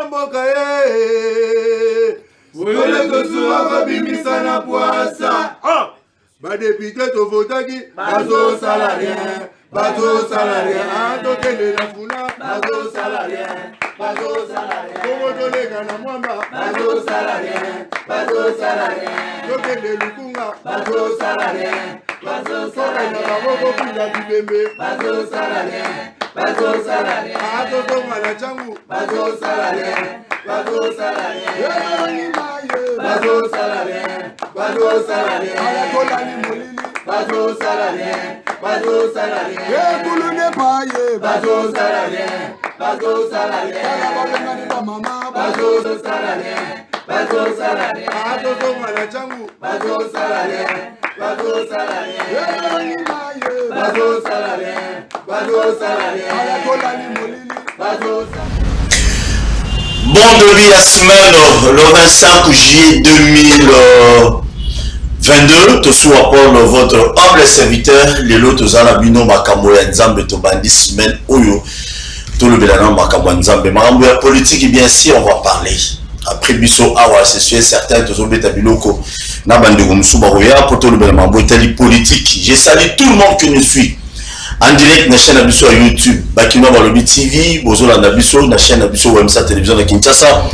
mboka ye Wole kosuwa kabimisa na poasa Badepite to votaki Bazo salarien Bazo salarien Tokele na funa Bazo salarien Bazo salarien Komo tolega na mwamba Bazo salarien Bazo salarien Tokele lukunga Bazo salarien Bazo salarien Baboko pila dibembe Bazo salarien Bazo salarien Atoto mala changu Bazo salarien Bazo salarien Bazo salarien Bazo salarien Ayakola ni molili Bazo salarien Bazo salarien Kulune paye Bazo salarien Bazo salarien Bala ni ba mama Bazo salarien Bazo salarien Atoto mala changu Bazo salarien Bazo salarien Bazo salarien Bazo salarien Ayakola ni molili Bazo salarien. Bon début la semaine, le 25 juillet 2022, tout soit pour votre humble serviteur, les lots Zalabino Makamoya Nzambe Tobandi semaine Oyo, tout le Bélanan Makamoya Nzambe. Marambo politique, et bien si on va parler. Après Bisso Awa, c'est sûr et certain, tout le Bétabiloko, Nabandegum Soubaroya, pour tout le Bélanan politique. J'ai salué tout le monde qui nous suit. En direct na chaîne Abisso à YouTube, Bakino Balobi TV, Bozo la Nabisso, na chaîne Abisso Wemsa Télévision de Kinshasa,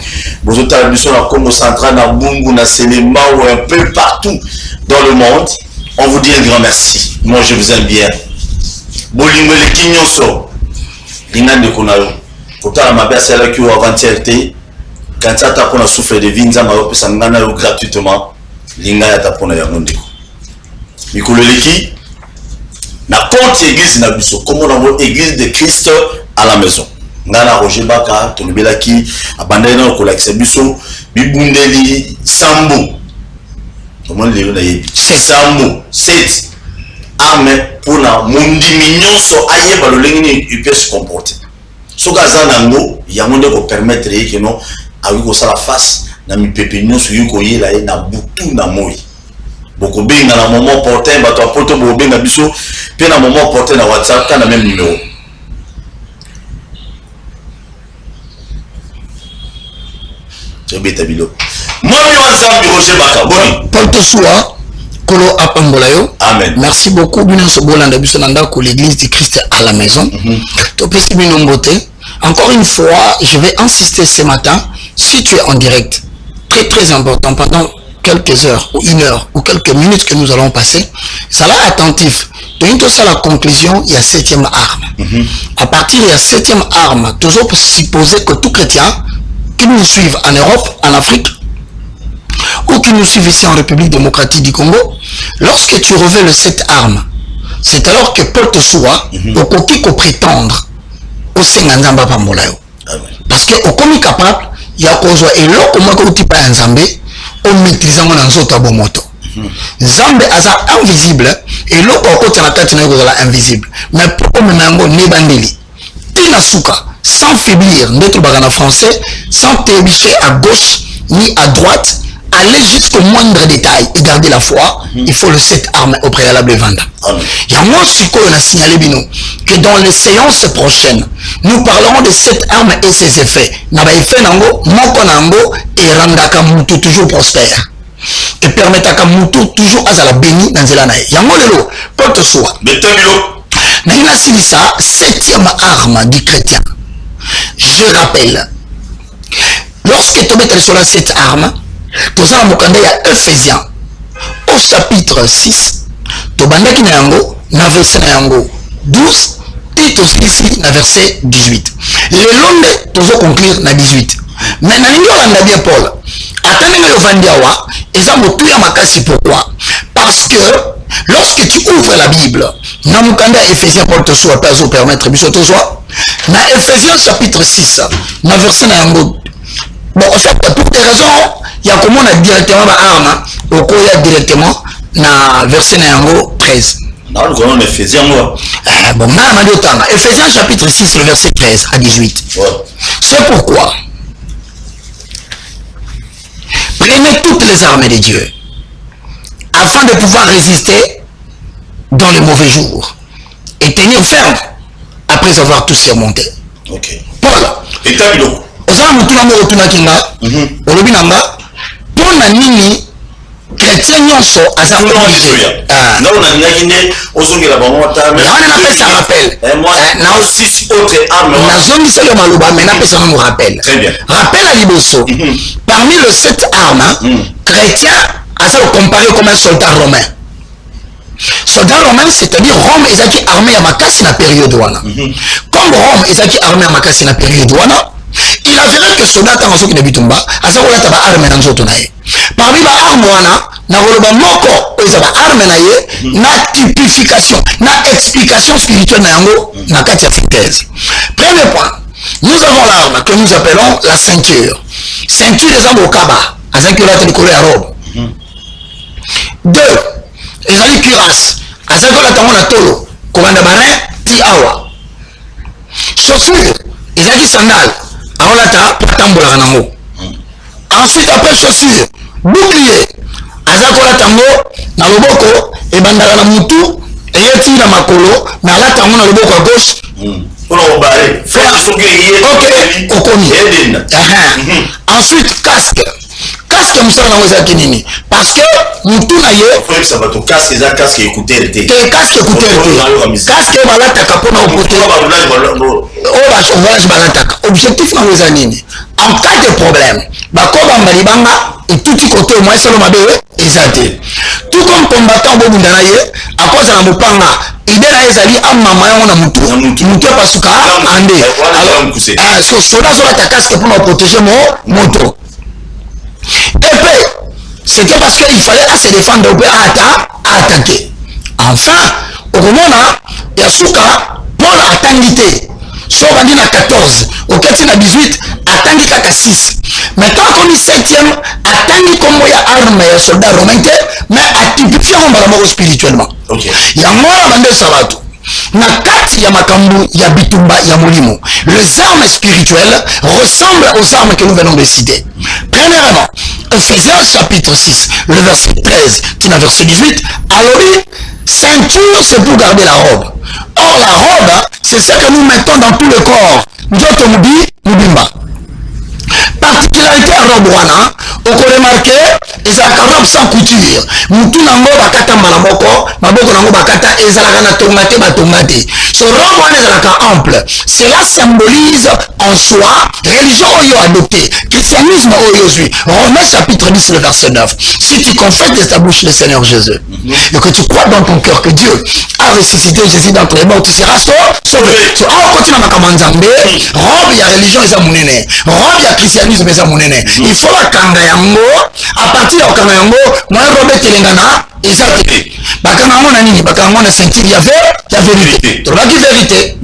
Bozo Talabisso na Congo Central, na Bungu, na Séléma, ou un peu partout dans le monde. On vous dit un grand merci. Moi je vous aime bien. Bolingo le Kinyoso, Lingan de Konalo, Kota la Mabia c'est là qui a avant-hier, quand ça t'a pour la souffle de Vinza, ma opé sangana gratuitement, Linga ya tapona ya Mondeko. Mikolo Leki, na compte église na biso comme on a église de Christ à la maison ngana Roger Baka tolobelaki abandana ko la biso bibundeli sambo comment le na yebi sambo 7 arme pour na mundi minyonso ayeba lo lengini il peut se comporter soka zanango ya monde ko permettre que non awi ko sala face na mi pepe nyonso yuko yela na butu na moi beaucoup bien dans le moment porté bato apoto bobe na biso puis dans le moment porté na WhatsApp quand même numéro Tobeta bilo moi Nzambe Roger Baka boni porte soi kolo apambolayo amen merci beaucoup bino so bolanda biso nanda ko l'église du Christ à la maison to pesi bino mbote encore une fois je vais insister ce matin si tu es en direct très important pendant quelques heures ou une heure ou quelques minutes que nous allons passer, ça là attentif. Donc ça la conclusion, il y a 7e arme. À partir de la 7e arme, toujours pour supposer que tout chrétien qui nous suivent en Europe, en Afrique ou qui nous suivent ici en République démocratique du Congo, lorsque tu revêts le 7 armes, c'est alors que Paul te soit au coquille qu'on prétendre au Senganzamba Pambolayo. Parce que au commis capable, il y a cause et là comment que tu pas un Zambé on maîtrise mon anzota bomoto. Zambe aza invisible et l'autre côté na tête na yokola invisible. Mais pour me nango nebandeli. Tina suka sans faiblir notre bagana français, sans trébucher à gauche ni à droite, aller jusqu'au moindre détail et garder la foi, il faut le 7 armes au préalable vanda. Il y a moi siko on a signalé bino que dans les séances prochaines, nous parlerons de 7 armes et ses effets. Na ba effet nango moko nango et randaka mutu toujours prospère. Et permettaka mutu toujours azala béni dans zela na ye. Yango lelo porte soi. Betabilo. Na ina silisa 7e arme du chrétien. Je rappelle, lorsque tu mets sur la 7 armes, tu as mokanda ya Ephésiens au chapitre 6, tu bandaki na yango na verset na yango 12 et tu ici na verset 18. Les longues tu vas conclure na 18. Mais na ningo landa bien Paul. Attendez le vandiawa et ça motu ya makasi pourquoi? Parce que lorsque tu ouvres la Bible, na mokanda Ephésiens Paul te soit pas au permettre biso to soit na Ephésiens chapitre 6 na verset na yango. Bon, en fait, pour des raisons, il y a comment on a directement ma arme, au quoi il y a directement na verset na yango 13. Non, nous connaissons Ephésiens moi. Bon, ma d'autant. Ephésiens chapitre 6, le verset 13 à 18. Ouais. C'est pourquoi prenez toutes les armes de Dieu afin de pouvoir résister dans les mauvais jours et tenir ferme après avoir tout surmonté. Ok. Paul. Et Tabilo. Osana mutuna mo otuna kinga. Olobi nanga. Pona nini chrétien nyonso aza obligé. Non on a ngakine ozongela bango ta mais. On a fait ça rappel. Moi na aussi autre arme. Na zongi c'est le maloba mais na fait un rappel. Très bien. Rappel à Liboso. Parmi les 7 armes, chrétien a ça comparé comme un soldat romain. Soldat romain, c'est-à-dire Rome est armé à Makassi la période wana. Comme Rome est armé à Makassi la période wana, il avérait que soldat en ce qui ne bitumba, à ça on a taba armé dans zoto nae. Parmi ba arme wana, na woloba moko ezaba arme nae, na typification, na explication spirituelle na yango na kati ya synthèse. Premier point, nous avons l'arme que nous appelons la ceinture. Ceinture des armes au kaba, à ça que la tête de à robe. 2. ezali cuirasse azali kolata na tolo kobanda barin ti awa chaussure ezali sandale aolata patambolaka nango. Ensuite après chaussure bouclier azali kolata yango na loboko ebandaka na mutu eyeti na makolo na alata yango na loboko ya gauche okoni. Ensuite casque mosala nango ezalaki nini parce que mutu na ye casque écouteur te casque balataka mpona okote oyo basolage balataka. Objectif nango eza nini en cas de problème bakobamba libanga etuti kote omwa esalo mabe eza te. Tout comme combattant bobunda na ye akoza na mopanga ide na ye ezali amama yango na mutu epasuka ande. Soda azolata casque mpona oprotéger moto. Épée, c'était parce qu'il fallait se défendre à attaquer. Enfin, au moment il y a Souka, Paul a tangité. Sauf à 14, au 18, a tangi kaka 6. Maintenant, qu'on est 7e, a tangi comme il y a arme et soldat romain, mais a typifié en mort spirituellement. Il y a mort à Bande Sabato. Na kati ya makambu ya bitumba ya molimo, les armes spirituelles ressemblent aux armes que nous venons de citer. Premièrement, Ephésiens chapitre 6, le verset 13, qui est verset 18, alors ceinture c'est pour garder la robe. Or la robe, c'est ce que nous mettons dans tout le corps. Njoto mubi, mubimba. Particularité à robe wana, on peut remarquer, ezalaka robe sans couture. Mutu nango bakata malamoko, maboko nango bakata ezalaka na tongate batongate. Ce robe wana ezalaka ample. Cela symbolise en soi religion oyo adoptée, christianisme oyo zui. Romains chapitre 10 le verset 9. Si tu confesses de ta bouche le Seigneur Jésus et que tu crois dans ton cœur que Dieu a ressuscité Jésus d'entre les morts, tu seras sauvé. So awa continue makambo nzambe, robe ya religion eza munene. Robe ya christianisme eza munene. Il faut bakanga yango à partir ya okanga yango moi robe telengana eza te. Bakanga yango na nini? Bakanga yango na ceinture ya vérité. Tolobaki vérité.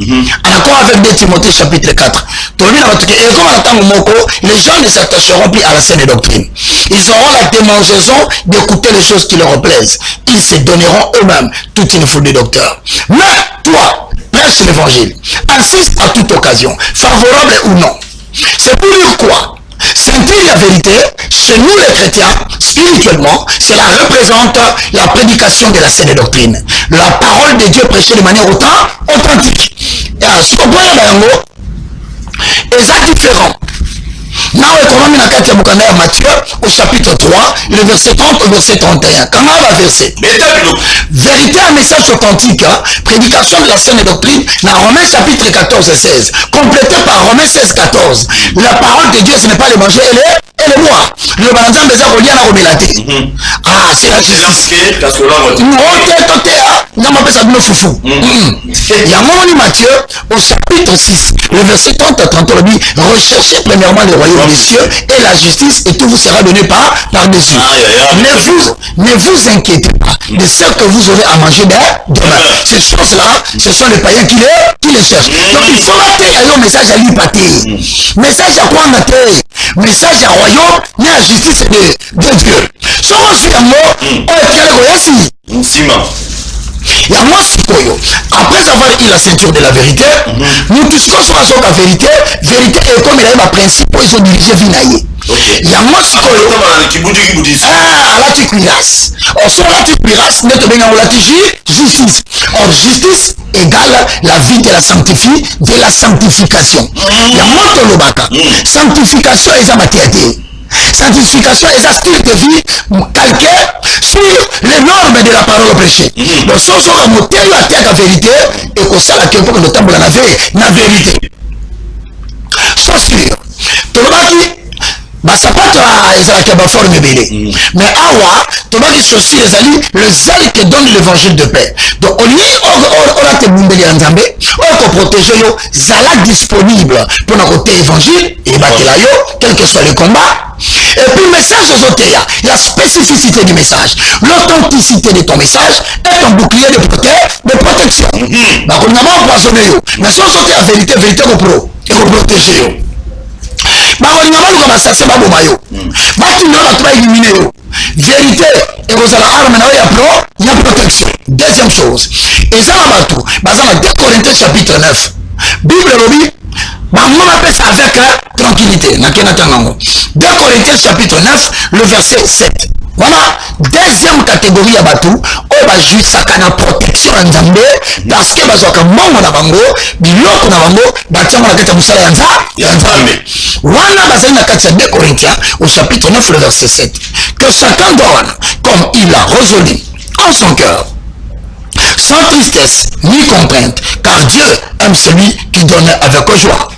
En accord avec 2 Timothée chapitre 4. Tolobi na batuke et comme en temps moko, les gens ne s'attacheront plus à la saine doctrine. Ils auront la démangeaison d'écouter les choses qui leur plaisent. Ils se donneront eux-mêmes toute une foule de docteurs. Mais toi, prêche l'évangile. Insiste à toute occasion, favorable ou non. C'est pour dire quoi? Sentir la vérité, chez nous les chrétiens, spirituellement, cela représente la prédication de la saine doctrine. La parole de Dieu prêchée de manière authentique. Et à ce point, c'est différent. Now, économie na kati ya mukanda ya Matthieu au chapitre 3, le verset 30 au verset 31. Comment va verset? Vérité, un message authentique, prédication de la saine doctrine, dans Romains chapitre 14 et 16, complété par Romains 16, 14. La parole de Dieu, ce n'est pas le manger et le boire. Le balanzan des aroliens à Robelate. Ah, c'est la justice. Il y a mon Matthieu au chapitre 6, le verset 30 à 30, on dit recherchez premièrement le royaume des cieux et la justice et tout vous sera donné par-dessus. Ne vous inquiétez pas de ce que vous aurez à manger demain. Ces choses-là, ce sont les païens qui les cherchent. Donc il faut mater un message à l'hypathie. Message à quoi mater? Message à royaume, mais à justice de Dieu. Ce qu'on suit un mot, on est quel royaume? Il y a moi Sikoyo. Après avoir eu la ceinture de la vérité, nous tous sur la vérité est comme il y a un principe pour ils ont dirigé Vinaye. Il y a moi Sikoyo. Ah, la tucuiras. Or, sur la tucuiras, nous avons la justice. Or, justice égale la vie de la sanctification. Il y a moi Tolobaka. Sanctification est à matérialité. Sanctification est un style de vie calqué sur les normes de la parole prêchée. Donc, si on a monté la vérité, et qu'on sait la question que nous avons la vérité. Sauf sûr, Tolobaki, ça peut être une forme belée. Mais awa, Tolobaki ceci, les alliés, le zèle qui donne l'évangile de paix. Donc, au lieu, on a été bombé en Zambé, on a protégé yo, zala disponible pour notre côté évangile, et battre la yo, quel que soit le combat. Et puis, le message aux autres, la spécificité du message, l'authenticité de ton message est un bouclier de protection. Donc, on n'a pas empoisonné, mais si on sortait la vérité, vérité, on protège. Bah, on n'a pas le ça, c'est pas bon, maillot. Bah, tu n'as pas éliminé. Vérité, et vous allez armer, il y a protection. Deuxième chose, et ça va tout. Bah, ça va 2 Corinthiens chapitre 9. Bible, Robi. Bah, on appelle ça avec tranquillité. 2 Corinthiens chapitre 9, le verset 7. Voilà, deuxième catégorie à Batou, on va juste à la protection en Zambé, parce que bazoka mongo na bango, biloko na bango, batiamo na kata musala ya Nzambe. Wana bazali na kata 2 Corinthiens au chapitre 9, le verset 7. Que chacun donne comme il a résolu en son cœur, sans tristesse ni contrainte, car Dieu aime celui qui donne avec joie.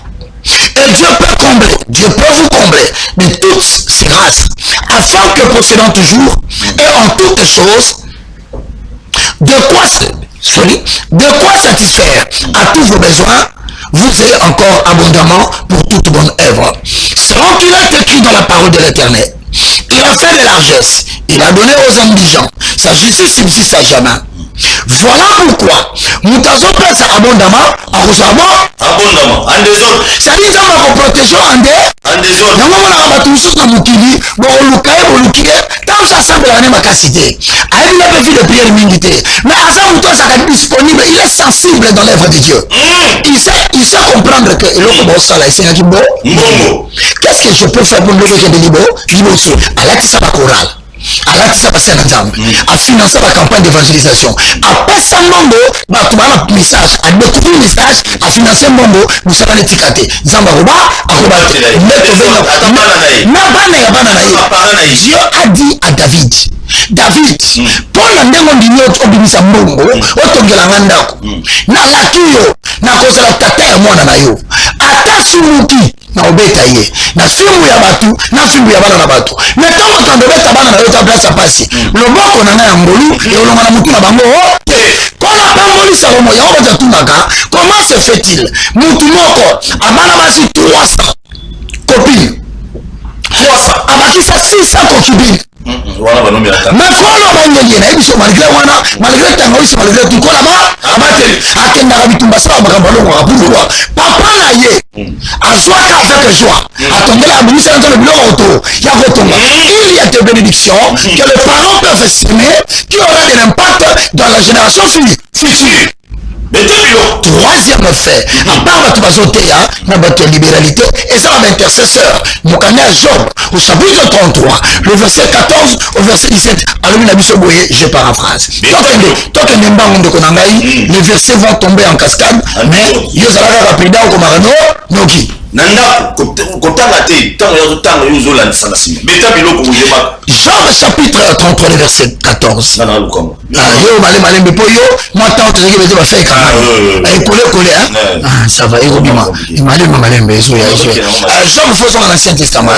Et Dieu peut combler, Dieu peut vous combler de toutes ces grâces, afin que possédant toujours et en toutes choses, de quoi satisfaire à tous vos besoins, vous ayez encore abondamment pour toute bonne œuvre. Selon qu'il est écrit dans la parole de l'Éternel, il a fait des largesses, il a donné aux indigents, sa justice subsiste à jamais. Voilà pourquoi nous avons place abondamment à recevoir abondamment en désordre. Ça dit ça va protéger en désordre. Nous avons la tous dans Mukili, bon Lukaï, tant ça semble la même capacité. Avec la vie de prière militaire. Mais à ça où toi ça est disponible, il est sensible dans l'œuvre de Dieu. Il sait comprendre que l'autre boss ça là, c'est un bon. Qu'est-ce que je peux faire pour l'autre de Libo? À la ça va chorale. À la ça passe à Nzambe, à financer la campagne d'évangélisation, à passer un mambo, à message, à découvrir le message, à financer un mambo, vous savez l'étiqueter. Zamba Roba, Dieu a dit à David, pour la ndenge obimisa mbongo, otongela ngandako, na lakiyo, na kozala tata ya mwana na yo, ata sumuki, na obeta ye na fimbu ya batu na fimbu ya bana na batu mais tant que ndobeta bana na yo ta place pasi loboko na nga ngolu yolonga na mutu na bango kona pamboli salomo ya obaza tunaka comment se fait-il mutu moko abana basi 300 copines 300 abakisa 600 concubines voilà ba nomia ta mais kolo bangeli na biso malgré wana malgré tango ici malgré tout kola ba abateli akenda ka bitumba sa ba balongo ka bulwa papa na ye azwaka avec joie atongela abimisa dans le biloko auto ya kotonga il y a des bénédictions que les parents peuvent s'aimer qui aura de l'impact dans la génération future. Troisième fait, à part votre basotéa, notre libéralité, et ça va l'intercesseur. Mon canal Job, au chapitre 33, le verset 14 au verset 17, je paraphrase. Tant que les versets vont tomber en cascade, mais ils ont rapide au Comarano, Noki. Job chapitre 33, le verset 14. Ça va, Job faisons l'Ancien Testament.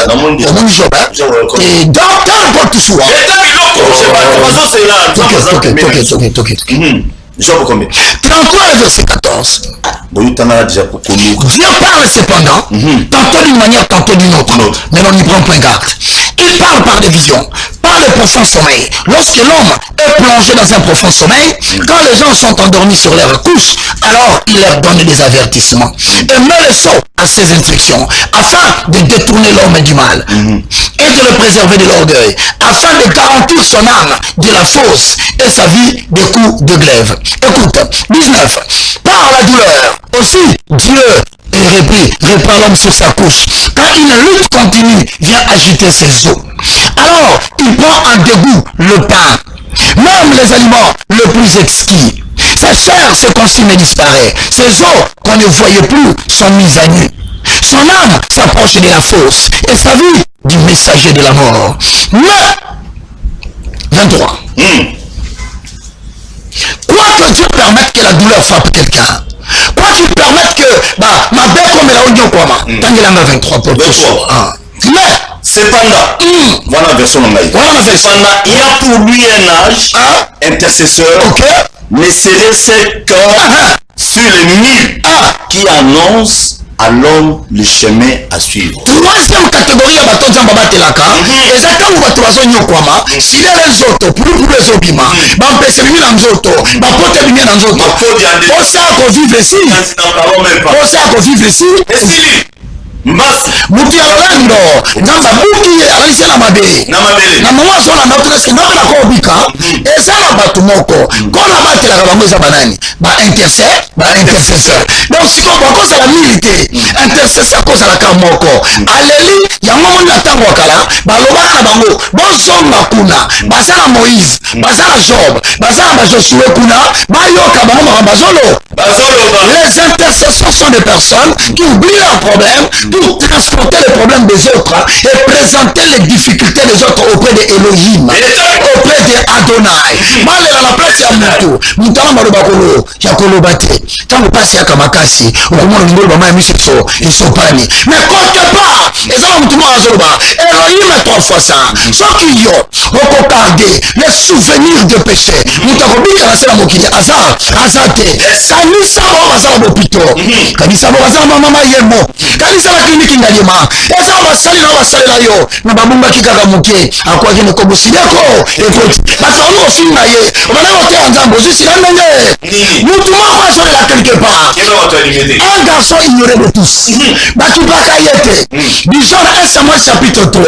Et dans n'importe soit. Job combien? 33 verset 14. Dieu parle cependant, tantôt d'une manière, tantôt d'une autre, mais on n'y prend point garde. Il parle par des visions, par le profond sommeil. Lorsque l'homme est plongé dans un profond sommeil, quand les gens sont endormis sur leurs couches, alors il leur donne des avertissements et met le sceau à ses instructions afin de détourner l'homme du mal. et de le préserver de l'orgueil, afin de garantir son âme de la fosse et sa vie des coups de glaive. Écoute, 19. Par la douleur, aussi Dieu reprend l'homme sur sa couche. Quand une lutte continue vient agiter ses os, alors il prend en dégoût le pain, même les aliments le plus exquis. Sa chair se consume et disparaît. Ses os qu'on ne voyait plus sont mis à nu. Son âme s'approche de la fosse et sa vie du messager de la mort. Mais 23. Quoi que Dieu permette que la douleur frappe quelqu'un, quoi qu'il permette que ma bête comme la oignon quoi tant qu'il en a 23 pour mais cependant, voilà la version cependant, il y a pour lui un âge intercesseur, mais c'est ces corps sur les mille qui annoncent à l'homme le chemin à suivre. Troisième catégorie ya bato nzamba batelaka eza ntango bato bazonyokwama sila les autres pour les obima bampese bimi na nzoto bapote bimi na nzoto posa akovivre ici posa akovivre ici mutu ya lolendo nzamba buki alaisi na mabele na mama azolanda otoneske ndako na kobika eza na bato moko kona batelaka bango eza banani ba-intercesseur donc sikoyo bakozala milite intercesseur akozalaka moko aleli yango moni na ntango ya kala balobaka na bango bozonga kuna baza na Moïse baza na Job baza na bajosue kuna bayoka bango makambo bazoloba. Les intercesseurs sont des personnes qui oublient leurs problèmes pour transporter les problèmes des autres et présenter les difficultés des autres auprès de Elohim, auprès de Adonai. Malela la place ya mutu mutana maloba kolo ya koloba te tango pasi ya kamakasi okomona ngolo ba maya miseso isopani mais quelque part ezala mutu mo azoloba Elohim est trois fois ça soki yo okokarde les souvenirs de péché mutu akobika na sela mokili azate kanisa mo bazala bopito kanisa mo bazala mama yemo kanisa la kliniki ngaliema eza basali na basalela yo na babumbaki kaka moke akwaki ne kobusileko ekoti bato ofinga ye obana oteya nzambe ozwisila ndenge mutu moko azolela quelque part un garçon ignoré de tous bakipaka ye te disons 1 Samuel chapitre 3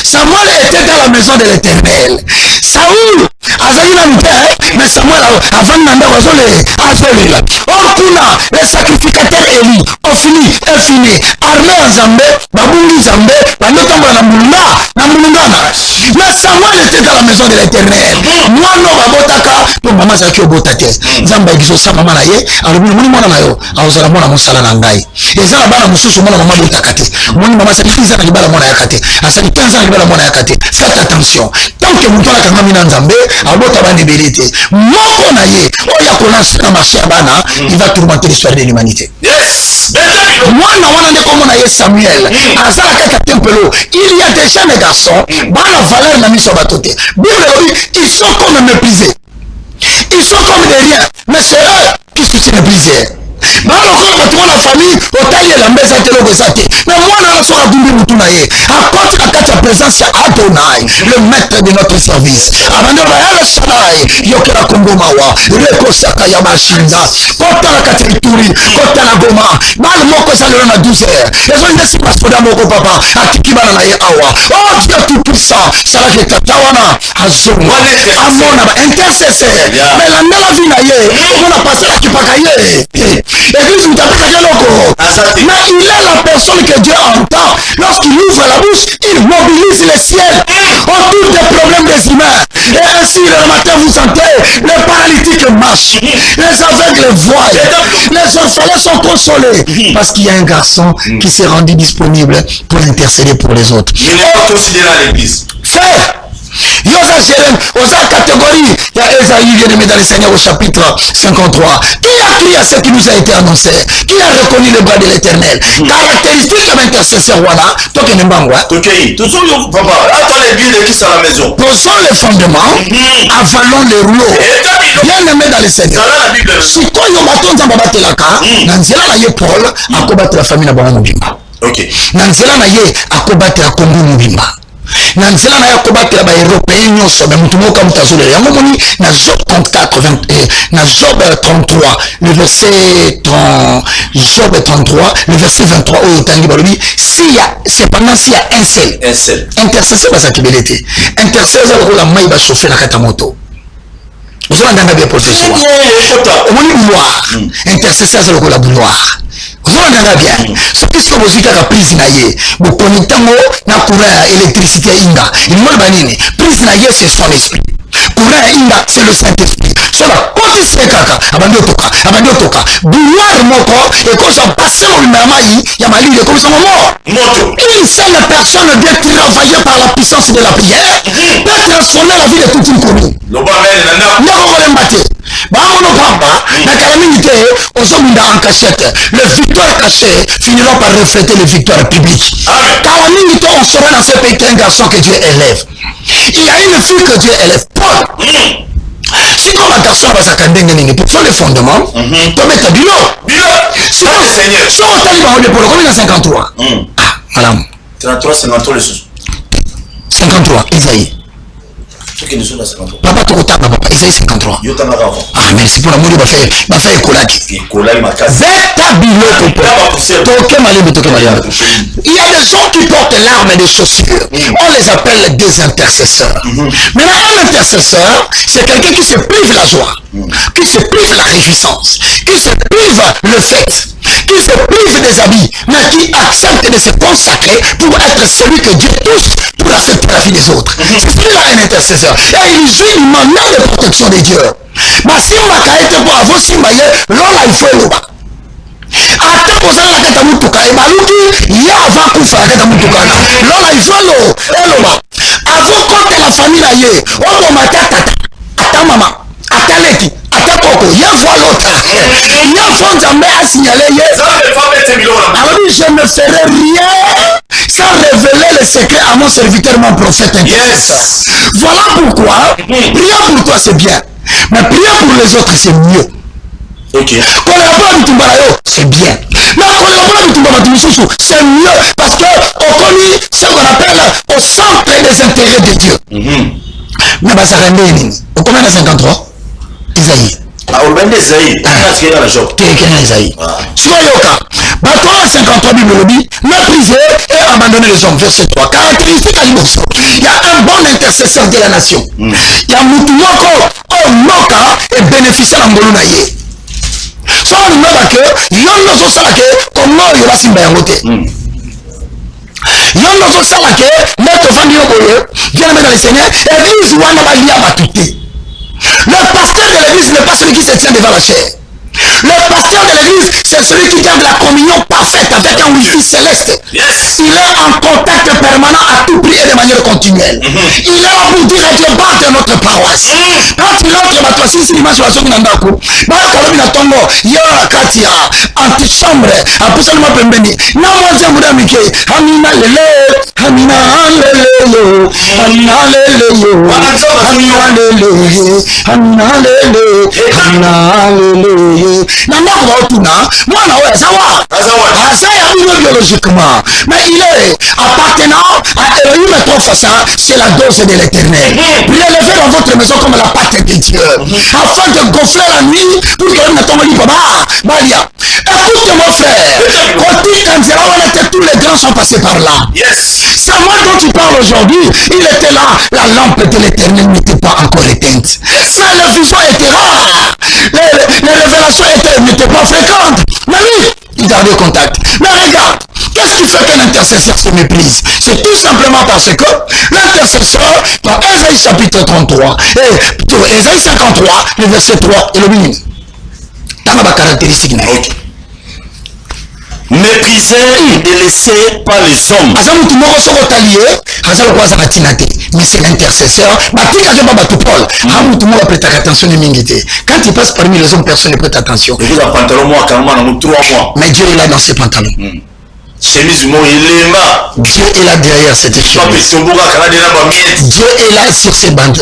Samuel était dans la maison de l'Éternel. Saoul azali na mpe mais Samuel avant na ndako azolela or kuna les sacrificateurs Eli ofini armée ya Nzambe babungi Nzambe bandotambola na mulungana mais Samuel était dans la maison de l'Éternel. Mwana babotaka to mama zaki obota te Nzambe gizo sa mama na ye alobi moni mwana na yo azala mwana mosala na ngai ezala bana mususu mwana mama botaka te moni mama sa kiza na libala mwana yakate asali 15 ans libala mwana yakate. Faites attention tant que mutu akanga mina Nzambe abota bande belete moko na ye oya kolancer na marché ya bana il va tourmenter l'histoire de l'humanité. Mwana wana ndeko mona ye Samuel azala kaka tempelo il y a des jeunes garçons bana valeur na miso batote Bible dit ils sont comme méprisés, ils sont comme des riens, mais c'est eux qui se méprisent. baloko batuma na famille otali elamba eza te eloko eza te mais mwana na soka dumbi mutu na ye akoti na kati ya présence ya Adonai le maître de notre service abandi oba ele Shaddai yokela kombo mawa rekosaka ya bashinda kota na kati ya Ituri kota na Goma bana moko eza lelo na 12 heures ezonde si pasoda moko papa atiki bana na ye awa oh Dieu tout puissant salaki tata wana azonga amona ba intercesseur mais la ndela vi na ye omona pasala kipaka ye église vous tapez quelqu'un loco. Mais il est la personne que Dieu entend. Lorsqu'il ouvre la bouche, il mobilise le ciel autour des problèmes des humains. Et ainsi, le matin, vous sentez, les paralytiques marchent, les aveugles voient, les orphelins sont consolés. Parce qu'il y a un garçon qui s'est rendu disponible pour intercéder pour les autres. Il n'est pas considéré à l'église. Frère, Yosa Jérém, aux catégories, il y a Esaïe, bien-aimé dans le Seigneur au chapitre 53. Qui a crié à ce qui nous a été annoncé? Qui a reconnu le bras de l'Éternel? Caractéristique de l'intercesseur, voilà. Toi qui n'es pas moi. Ok, toujours, papa, attends l'église qui sont à la maison. Posons les fondements, avalons les rouleaux. Bien-aimé dans le Seigneur. Si toi, il y a un bâton dans la carte, Nanzela na ye Paul, à combattre la famille na Bwana Mubimba. Ok. Nanzela na ye à combattre la Congo Mubimba. Nanzela na yakobatela ba européen nyonso ba mutu moko mutazole yango moni na Job 34 na Job 33 le verset 30 Job 33 le verset 23 au tangi balobi si ya cependant si ya un seul intercesseur basakibelete intercesseur ko la mai ba chauffer na kata moto vous allez dans bien professeur omoni bouloir intercesseur ko la bouloir vous allez bien ce qui se musique à prise na ye bo connectango na courant électricité inga il mol banini prise na ye c'est son esprit courant inga c'est le Saint-Esprit cela côté c'est kaka abandi otoka bouloir moko et quand ça passe au mamai ya mali de comme ça mort une seule personne doit travailler par la puissance de la prière peut transformer la vie de toute une commune en cachette. Le victoire caché finira par refléter les victoires publiques. Car on sera dans ce pays qu'un garçon que Dieu élève. Il y a une fille que Dieu élève. Paul. Si comme un garçon va s'accorder pour faire le fondement, tu mets ta bilo. Si on t'a dit, on est pour le combien dans 53. Ah, madame. 33, 53 les sous. 53, Isaïe. Papa Tokota, papa, Isaïe 53. Ah, merci pour l'amour de ma fille. Ma fille est collée. Zeta bilo il y a des gens qui portent l'arme et des chaussures. On les appelle des intercesseurs. Maintenant, un intercesseur, c'est quelqu'un qui se prive la joie, qui se prive la réjouissance, qui se prive le fait, qui se prive des habits, mais qui accepte de se consacrer pour être celui que Dieu touche pour accepter la vie des autres. C'est celui-là un intercesseur. Et il joue une mandat de protection de Dieu. Mais si on va être pour avoir si maillé, l'on il faut le bas. Ata kozala na kata mutuka ebaluki ya avant kufa na kata mutuka na lola ifalo eloba avant kote la famille na ye omo matata ata mama ata leki ata koko ya voit l'autre ya fonza mais a signalé ye alors je ne ferai rien sans révéler le secret à mon serviteur mon prophète. Yes. Voilà pourquoi prier pour toi c'est bien mais prier pour les autres c'est mieux. Ok. C'est bien. Mais c'est mieux parce que on connaît ce qu'on appelle au centre des intérêts de Dieu. Mais ça rend au combien de 53 Isaïe. Ah, au ben Isaïe. Qu'est-ce qu'il y a dans le job? Qu'est-ce qu'il y a dans Isaïe? Sur Yoka, Bateau 53 Bible lobby, mépriser et abandonner les hommes. Verset 3. Caractéristique à l'immotion. Il y a un bon intercesseur de la nation. Il y a Moutoumoko, Omoka et bénéficiaire en Bolunaye. So on me va que yondo so sala ke comment yo va simba yangote yondo so sala ke mettre fandi yo boye viens mettre le Seigneur église wana ba lia batuté le pasteur de l'église n'est pas celui qui se tient devant la chair. Le pasteur de l'église, c'est celui qui garde la communion parfaite avec un wifi céleste. Yes. Il est en contact permanent à tout prix et de manière continuelle. Il est là pour dire avec le bas de notre paroisse. Quand il entre ma toisi, si l'image sur la Nandaku, Kalobi Natongo, Yara Katia, antichambre, absolument pembeni. Namoja Mudamike, Hamina Lele, Hamina Lele, Hamina Lele, Hamina Lele, Hamina Lele, Hamina Lele. Nanda Koutuna, moi na savoir. Ça biologiquement, mais il est appartenant à Elohim et Prophète, c'est la dose de l'éternel. Prélevez dans votre maison comme la pâte de Dieu, afin de gonfler la nuit pour que l'on ne tombe pas. Balia, écoute mon frère, quand tous les grands sont passés par là. Yes. C'est moi dont tu parles aujourd'hui. Il était là, la lampe de l'éternel n'était pas encore éteinte. Mais la vision était rare. Les révélations n'étaient pas fréquentes. Mais oui, il gardait contact. Mais regarde, qu'est-ce qui fait qu'un intercesseur se méprise? C'est tout simplement parce que l'intercesseur, dans Ésaïe chapitre 33, et Ésaïe 53, le verset 3 et le minimum. Dans ma caractéristique. Ok. Méprisé et délaissé par les hommes. Mais c'est l'intercesseur. Quand il passe parmi les hommes, personne ne prête attention. Mais Dieu est là dans ses pantalons. Dieu est là derrière cette chemise. Dieu est là sur ses bandes.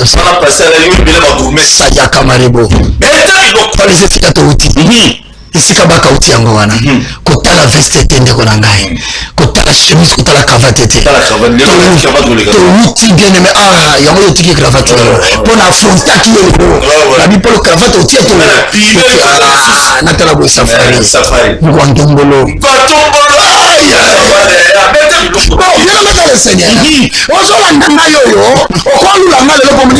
Ici kabaka uti yango wana. Kota la veste tende ko nangai. Kota la chemise, kota la cravate tete. Kota la cravate, les cravates ou les cravates. Uti bien aimé yango yo tiki cravate. Pour na fronta ki yo. La bi pour le cravate uti to. Natala bo safari. Safari. Ngwandombolo. Ngwandombolo. Bon, bien mettre le Seigneur. On s'en va dans yo. On nous la mal le pour me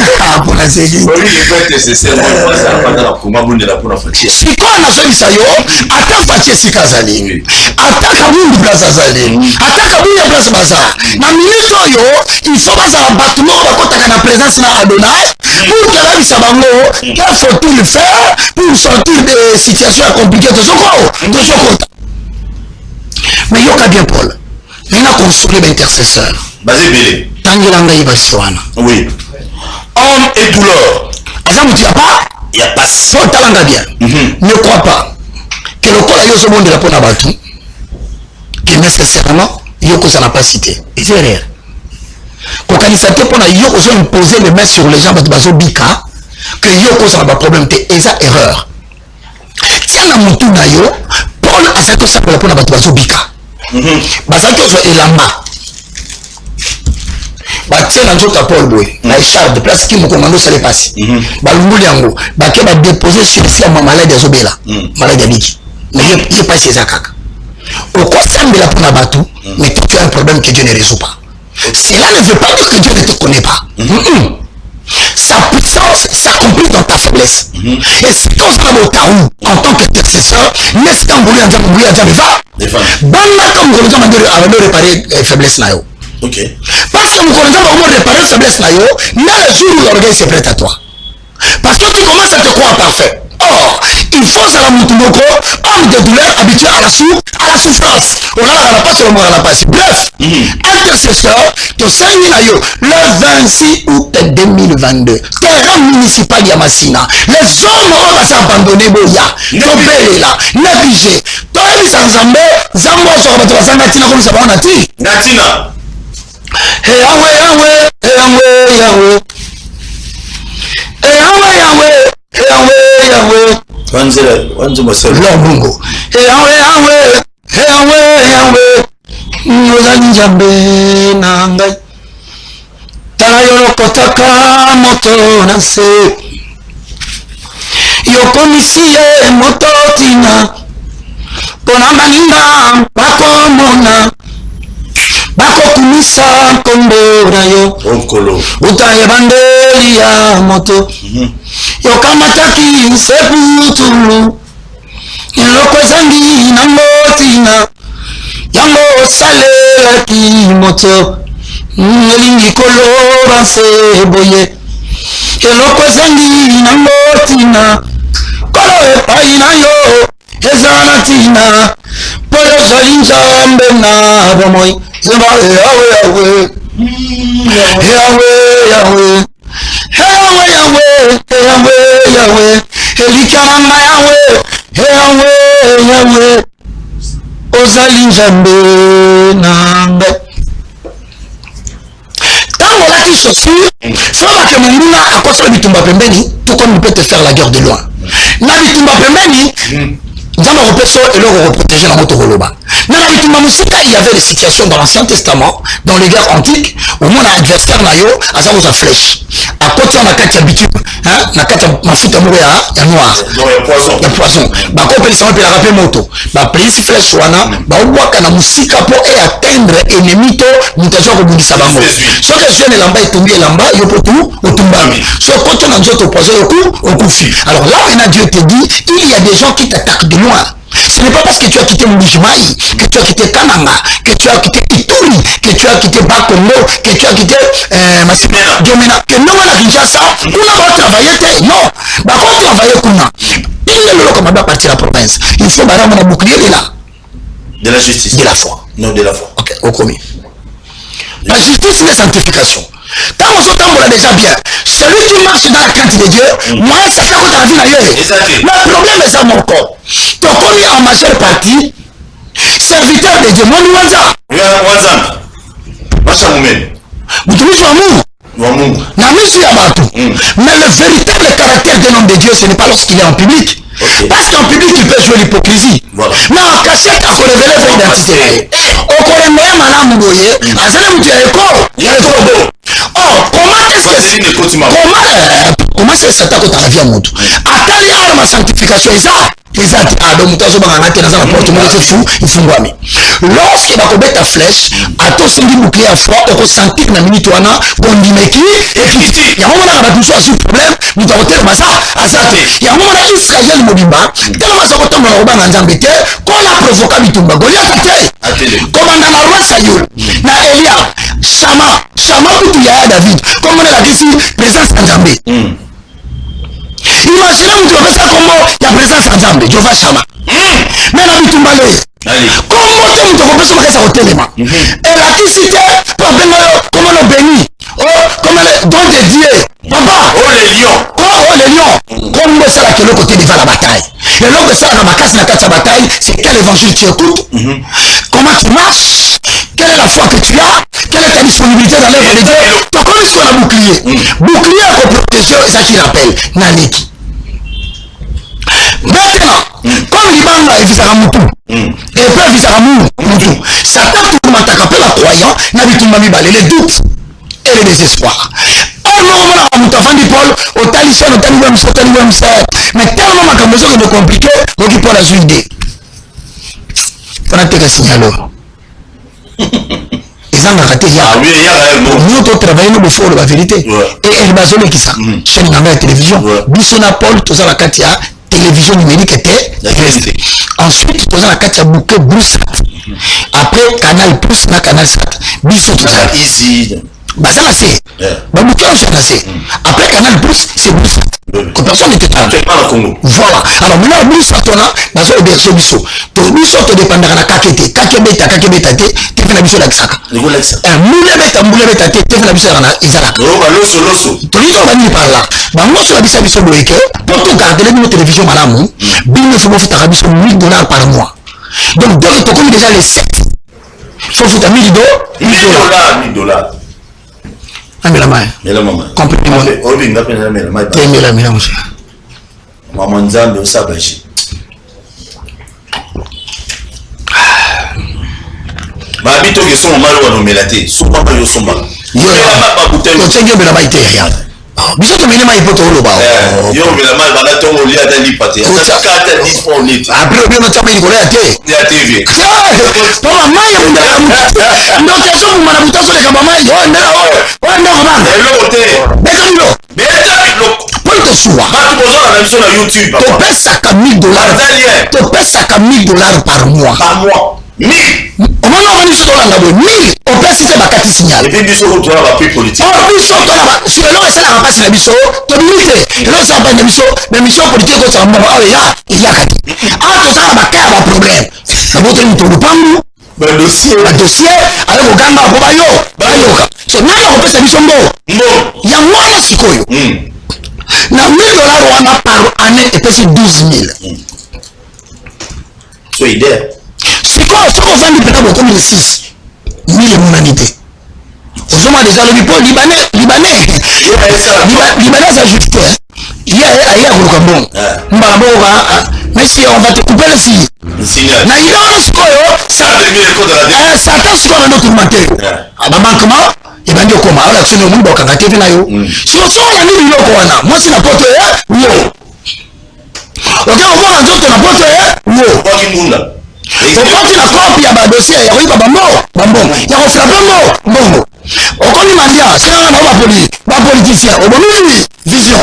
pour la série. Oui, le fait c'est seulement ça pas dans la comment bonne la pour la fatigue. Si quoi na so bisayo, ata fatigue sikazali. Ata kabundu plaza zali. Ata kabundu plaza baza. Na minute yo, il faut baza battement bakotaka na présence na Adonai pour que la bisabango, qu'il faut tout le faire pour sortir des situations compliquées de Soko. Mais yoka bien Paul. Il a construit l'intercesseur. Basé belé. Tangilanga Ibasiwana. Oui. Homme et douleur. Azamu tu pas? Il y a pas. Faut talanga bien. Ne crois pas que le col yo monde de la pona batu. Que nécessairement yoko ça n'a pas cité. Et c'est rien. Quand il s'était pona yoko so imposer les mains sur les gens bazo bika que yoko ça n'a pas problème té eza erreur. Tiens na mutu na yo Paul a fait ça pour la pona bazo bika. Bazaki ozo elamba batie na nzota Paul boy na écharpe de place qui mo komando ça les passe balunguli yango bake ba déposer sur si ma malade azobela malade abiki mais il passe ça kaka au consambela pour na batu mais tu as un problème que Dieu ne résout pas. Cela ne veut pas dire que Dieu ne te connaît pas. Sa puissance s'accomplit dans ta faiblesse. Et si tu as en tant qu'intercesseur, n'est-ce qu'un boulot va bana comme vous avez réparé faiblesse na yo. Ok. Parce que vous avez réparé faiblesse na yo, mais le jour où l'orgueil se prête à toi. Parce que tu commences à te croire parfait. Or, il faut ça la moutoumoko, homme de douleur habitué à la souffrance. On a pas seulement à la passe. Bref, intercesseur, tu sais le 26 août 2022, terrain municipal Yamassina, les hommes ont abandonné Boya, Tobéla, négligé. Toi, ils sont zambé, zambo sur votre zangatina comme ça va en ati. Natina. Yahweh. Wanze mosel. Lobungo. Yahweh. Nozali nzambe na ngai. Tala yolokotaka moto na se. Yokomisi ye moto tina. Pona baninga bakomona. Bakokumisa kombo na yo. Onkolo. Utaye bandeli ya moto. Yokamataki seputulu. Iloko zangi na motina. Yango sale ki moto. Elingi koloba se boye. Iloko zangi na motina. Kolo epai na yo. Ezana tina. Polo zolinzambe na bomoy. Yahweh. Elikaranga Yahweh. Ozali nzambe nanga. Tango laki chaussure, fama ke munguna akosa bitumba pembeni, tout comme il peut te faire la guerre de loin. Na bitumba pembeni, Nzamba repeso et leur reprotéger la moto roloba. Mais la bitumba musika, il y avait des situations dans l'Ancien Testament, dans les guerres antiques, où mon adversaire na yo, aza sa flèche. À côté on a quatre habitudes, na quatre mafuta mouya, ya noir. Ya poison. Ba ko peli sama pela rapé moto. Ba prise flèche wana, ba obwaka na musika po et atteindre ennemi to, mutation ko bundisa bango. So que je ne lamba etombi lamba, yo potu, otumbami. So quand on a nzoto poison au kufi. Alors là, maintenant Dieu te dit, il y a des gens qui t'attaquent de loin. Ce n'est pas parce que tu as quitté Moujimaï, que tu as quitté Kananga, que tu as quitté Ituri, que tu as quitté Bakongo, que tu as quitté Djomena, que non, on a Kinshasa, on va travailler, non, on va travailler Kuna. Il ne le recommande pas partir à la province. Il faut barrer mon bouclier là. De la justice. De la foi. Non, de la foi. Ok, au commis. La justice, c'est la sanctification. Quand on s'entend déjà bien, celui qui marche dans la crainte de Dieu, moi, ça fait qu'on a vu d'ailleurs. Le problème est ça, mon corps. Tu as commis en majeure partie, serviteur de Dieu, mon Ouaza. Oui, Ouaza. Macha Moumen. Vous trouvez sur l'amour? Mais le véritable caractère d'un homme de Dieu, ce n'est pas lorsqu'il est en public, Parce qu'en public, il peut jouer l'hypocrisie. Voilà. Mais en cachette, on révèle son identité. On connaît même Madame Mougoye, à ça, il y a école. Or, comment est-ce que comment c'est ça que tu as vu à mon tour? À quel âge ma sanctification est ça? Les ados, donc tu as dans la porte, c'est fou, il faut voir. Lorsqu'il va commettre ta flèche, à ton single bouclier à froid, on sentit que la minute on a, on dit mais qui? Et puis, il y a un moment où on a tout ça sur le problème, nous avons tellement ça, à ça. Il y a un moment où Israël Mobimba, tellement ça tombe dans le Roban en Zambété, qu'on a provoqué Bitumba, Goliath a été. Comme dans la roi Sayoul, na Eliab, Shama Boutouya David, comme on a dit ici, présence en Zambé. Imaginez que tu fais ça comme il y a présence en Zambé, Jova Shama. Mais la Bitumba comment tu te repères sur ça au téléma? Et la cité, comment on bénit? Comment don de Dieu? Papa, les lions. Comment ça là que le côté devant la bataille? Et l'autre ça dans ma casse la bataille, c'est quel évangile tu écoutes? Comment tu marches? Quelle est la foi que tu as? Quelle est ta disponibilité dans l'œuvre de Dieu? Donc comment est-ce qu'on a bouclier? Bouclier pour protéger ça qu'il appelle Naleki. Maintenant, comme l'Iban est visé à Moutou, et peut viser à Moutou, Satan tout le monde t'appelle la croyant, n'a vu tout le monde les doutes et les désespoirs. Un moment à Moutou, avant du Paul, au talisson, au talibam, mais tellement ma caméra est compliqué, donc il peut la juger. On a été signalé. Ils ont raté nous avons travaillé nous faut la vérité. Et elle va zoner qui ça. Chaîne de la télévision. Bissona Paul, tout ça la Katia. Télévision numérique était restée. Ensuite, tu as la carte bouquet Broussat. Après, Canal Plus, na Canal Sat. Bissot, tout ça. Easy. Bah, ça, c'est. Bah, bouquet, on s'est après, Canal Plus, c'est Broussat. Que personne n'était là. Voilà. Alors, maintenant, Broussat, on a, dans un berceau Bissot. Donc, Bissot, tu dépendras de la Kakete. Kakebeta, tu fais la Bissot d'Axaka. Moulebeta, tu fais la Bissot d'Izalak. Loso. Tu dis, par là. Bah, moi, sur la Bissot Boeke, pour tout garder les télévisions, madame, il faut faire $1,000 par mois. Donc, tu connais déjà les 7. Il faut foutre $1,000. Ah, mais la main. Complètement. Monsieur. Maman Nzambe, ça va chier. Bah, habito que son mal ou nomelate, souvent pas yo somba. Yo la bouteille. Yo tenge bela baite ya. Biso to mine mai poto lo ba. Yo bela mal bana to mo lia dali pate. Ça carte 10 pour net. Après bien no tama ni ko ya te. Ya TV. Papa mai ya munda. Ndo keso mu mana butaso le kama mai. Yo ndela o ndo ko banga. Lo te. Bekalo. Pour te soir. Ba tu besoin la sur YouTube. Tu pèses ça comme $1,000. Tu pèses ça comme $1,000 par mois. Par mois. 1000. On va nous sur la 1000. On peut citer ma carte signal. Et puis biso ko la papier politique. Oh biso to la sur le c'est la passe la biso. To limite. Et là ça pas de biso, mais mission politique ko ça mbongo. Ah il y a kati. Ah to ça ba ka ba problème. Na boto ni to lupangu. Ba dossier avec oganga ko ba yo. Ba yo ka. So na ko pesa biso mbo. Ya mwana sikoyo. Na $1,000 wana par année et pesa 12,000. So idée. C'est quoi ce qu'on vend du pétrole comme les 6 000 humanité. Aux hommes déjà le Libanais ça juste il y a un bon mais si on va te couper le signe na il a ce ça Satan ce qu'on a notre matin à manquement et ben comment alors c'est le monde qui a été là yo si on sort la nuit yo quoi moi c'est la porte yo ok on va en d'autres la porte yo pas qui monde là. Okoti na copie ya ba dossier ya koyiba bambongo ya kofrape mbongo okomi mandia sena na politicien obomi vision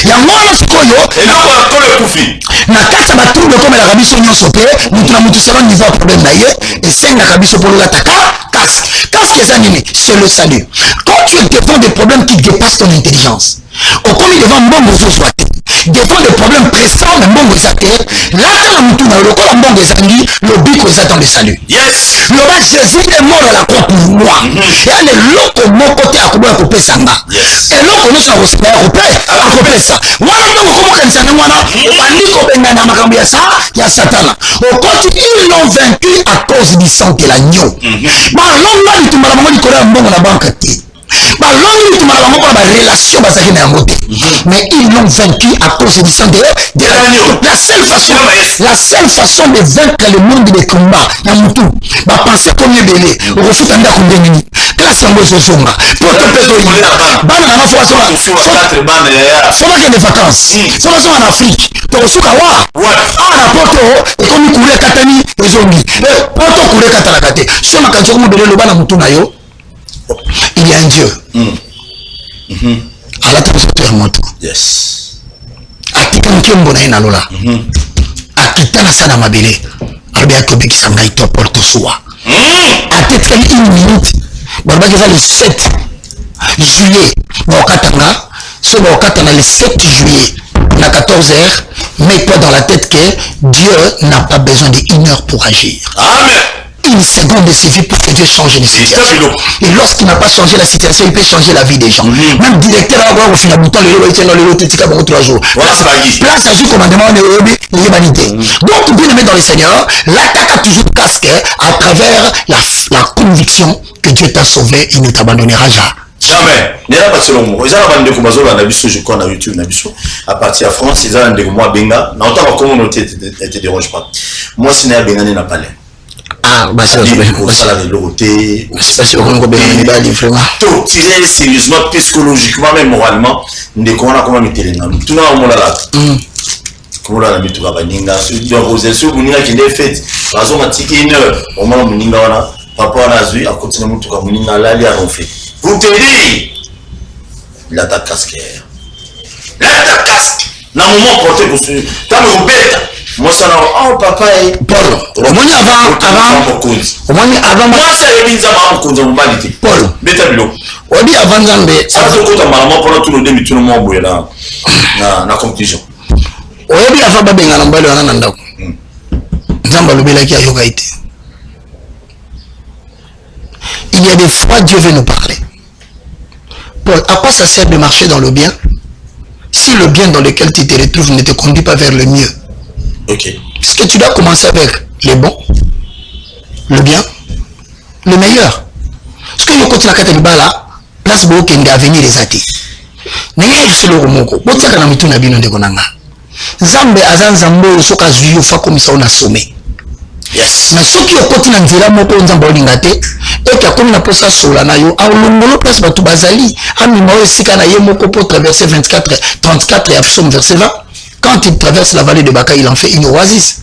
ya mwana sikoyo eloko akole kufi na kati ya batumbe okomelaka biso nyonso mpe mutu na mutu selon niveau ya problème na ye esengaka biso mpo lolataka casque eza nini c'est le salut quand tu es devant des problèmes qui dépassent ton intelligence okomi devant mbongo ozozwa te devant des problèmes pressants mais mbongo eza te lata na mutu na yo lokola mbongo ezangi lobiko eza dans le salut loba Jésus est mort à la croix pour moi ya leloko moko te akoboya kopesa nga eloko nyonso akosala akopesa wana ntongo komokanisa nde wana obandi kobengana makambo ya satana okoti ils l'ont vaincu à cause du sang de l'agneau balonga litumba na bango likolo ya mbongo na banka te balongi litumba na bango pour la relation basaki na yango te. Mais ils l'ont vaincu à cause du sang de l'agneau. La seule façon de vaincre le monde des combats, na mutu, ba penser comme belé, au refuta nda kondeni. Classe yango sosonga. Pour te peto yi. Bana na fois so que des vacances. So en Afrique. To suka wa. Ah na poto et comme couler katani ezongi. Poto couler katala kate. So na kanjo mo belé lo bana mutu na yo. Il y a un Dieu. À la tête de moto. Yes. Akita nkembo na ina lola. Akita na sana mabele. Arbia ko beki sanga ito porto soa. Atete une minute. Barba que ça le 7 juillet. Bokatanga. So bokatanga le 7 juillet. À 14h. Mets-toi dans la tête que Dieu n'a pas besoin d'1 heure pour agir. Amen. Une seconde de suffit pour que Dieu change les situations. Et lorsqu'il n'a pas changé la situation, il peut changer la vie des gens. Même directeur à avoir au final du temps, le 3 jours. Place à juste commandement de l'humanité. Donc, bien aimé dans le Seigneur, l'attaque a toujours casque à travers la conviction que Dieu t'a sauvé, il ne t'abandonnera jamais. Jamais. Il n'y a pas selon moi. Ils ont abandonné comme ça, je crois, dans YouTube, à partir de France, ils ont abandonné comme moi, Benga. Dans le temps, comment on ne te dérange pas. Moi, si n'a Benga, n'a pas l'air. Ah, bah c'est tout tirer sérieusement, psychologiquement, même moralement, ne connaît comment mettre les noms. Tout le monde là. Comment la mettre à Baninga, sur Rosé, sur Muninga qui est fait. Par exemple, à ticket 1 heure, au moment où Muninga là, papa on a vu à continuer mon tour à Muninga là, il a ronflé. Vous te dites, l'attaque casque. L'attaque casque. Dans le moment porté pour ce, quand vous bête. Moi ça oh papa et Paul au moins avant moi ça est bizarre avant qu'on nous valide Paul beta bilo on dit avant Nzambe ça se compte maman pendant tout le demi tout le monde boye là na conclusion on dit avant babenga na mbali wana ndako Nzambe lobela ki ayoka ite il y a des fois Dieu veut nous parler. Paul, à quoi ça sert de marcher dans le bien si le bien dans lequel tu te retrouves ne te conduit pas vers le mieux? Ok. Parce que tu dois commencer avec les bons, le bien, le meilleur. Parce que le côté de la carte de bala, place beau qui est d'avenir les athées. N'est-ce pas sur le remoko? Bon, tiens, quand on a mis tout na bino de konanga. Zambe azan zambo soka zuyo fa comme ça on a sommé. Yes. Mais ceux qui ont continué à dire moko nzambo lingate et qui a comme na posa sola na yo, a longolo place batu bazali, a mimao sika na ye moko pour traverser 24 34 et Psaume verset 20. Quand il traverse la vallée de Baka, il en fait une oasis.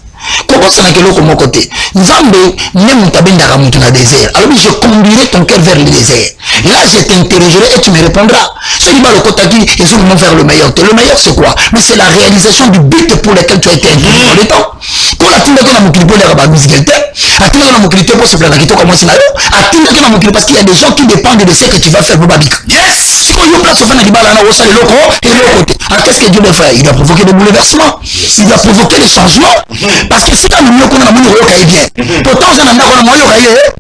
Comment ça n'a que l'autre mon côté? Nzambe même tabenda ramutu na désert. Alors je conduirai ton cœur vers le désert. Là je t'interrogerai et tu me répondras. Ce qui va le côté qui est sûrement vers le meilleur. Le meilleur c'est quoi? Mais c'est la réalisation du but pour lequel tu as été inclus dans le temps. Pour la tinde qu'on a mon clip de la musique, à tinde qu'on a mon clip pour se plaindre qui comme moi c'est là. À tinde qu'on a mon clip parce qu'il y a des gens qui dépendent de ce que tu vas faire pour Babik. Yes. Si on y place au fin de la on sait le loco et le côté. Alors qu'est-ce que Dieu doit faire? Il doit provoquer des bouleversements. Il doit provoquer des changements. Parce que c'est quand nous qu'on a mon bien. Pourtant on a un moyen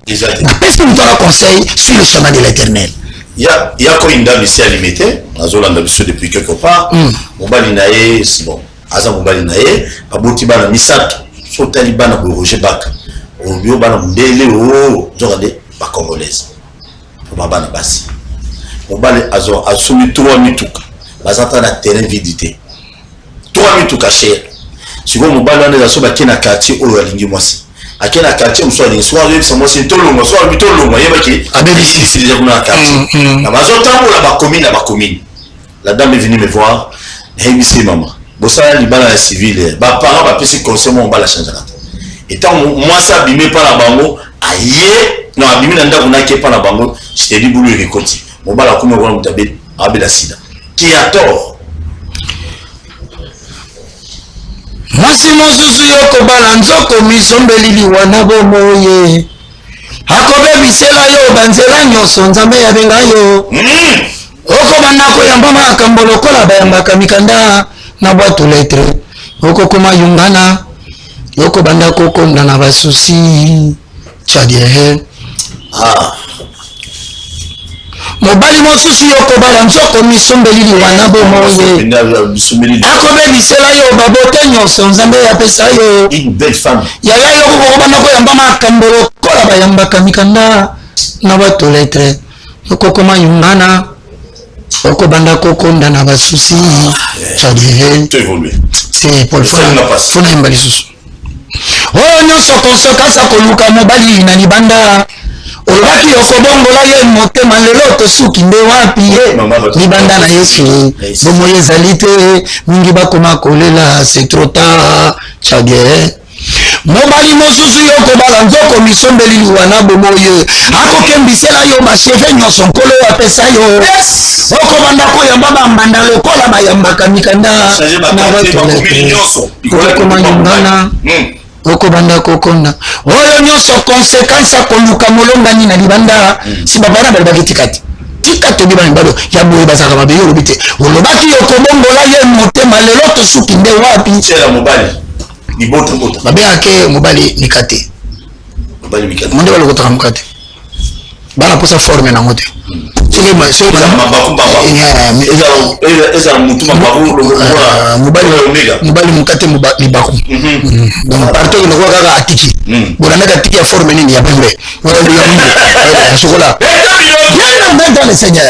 qu'est-ce que nous donne un conseil sur le chemin de l'éternel? Il y a quoi une dame ici à limiter, à Zolanda depuis quelque part. Mon balinae, c'est bon. Aza mon balinae, Aboti bana misato, so taliban na Roger Baka. Au bio bana mundele o, regardez, pas congolaise. Pour bana basi. Mon bal a soumis 3 mituka. Bazata na terrain vidité. 3 mituka cher. Si vous mon bal on est à soba kena quartier o yalingi mwasi. Akena quartier mswali soirée ça moi c'est tolongo soirée bitolongo yebaki abelisi c'est déjà dans quartier na bazota pour la commune la dame est venue me voir et me dit maman bosala libala la civile ba parents ba pesi conseil mon bala changer et tant moi ça bimé pas la bango aye non abimi na ndako na ke pas la bango je te dis boulou et koti mon bala comme on mutabe abela sida qui a tort. Mwasi mosusu yoko bala nzoko misombeli liwana bomoye akobebisela yo banzela nyonso nzambe yabenga yo oko bandako yamba makambo lokola bayambaka mikanda na boîte lettre oko koma yungana yoko bandako konda na basusi tchadie mobali mosusu yoko bala nzoko misombeli liwana bomoye akobebisela yo babote nyonso nzambe yapesa yo yaya yoko kokobanda koyamba makambo lokola bayambaka mikanda na bato letre yoko koma yungana Oko banda koko ndana basusi. Ça dit. Tu évolues. C'est Paul Fona Mbali susu. Oh nyonso konsekasa koluka mobali na libanda. Olobaki okobongola ye motema lelo tosuki nde wapi libanda na Yesu. Bomo ezali te mingi bakoma kolela c'est trop tard. Chage. Mobali mosusu yo kobala nzoko misombeli wana bomoye akokembisela yo bacheve nyonso nkolo apesa yo okobanda koyamba bambanda lokola bayambaka mikanda na batomanyongana okobanda kokonda oyo nyonso konsekansi akoluka molongani na libanda si babana balibaki tikati tika tobi bani bado ya boye bazaka mabe yo lobi te olobaki okobongola ye motema lelo tosuki nde wapi mobali babe ake mobali mikate monde balokotaka mokate bana posa forme nango te mobali mokate libaku donc partout iloko kaka atiki bolandaka atiki ya forme nini ya pembe ya chocolat bien dans le Seigneur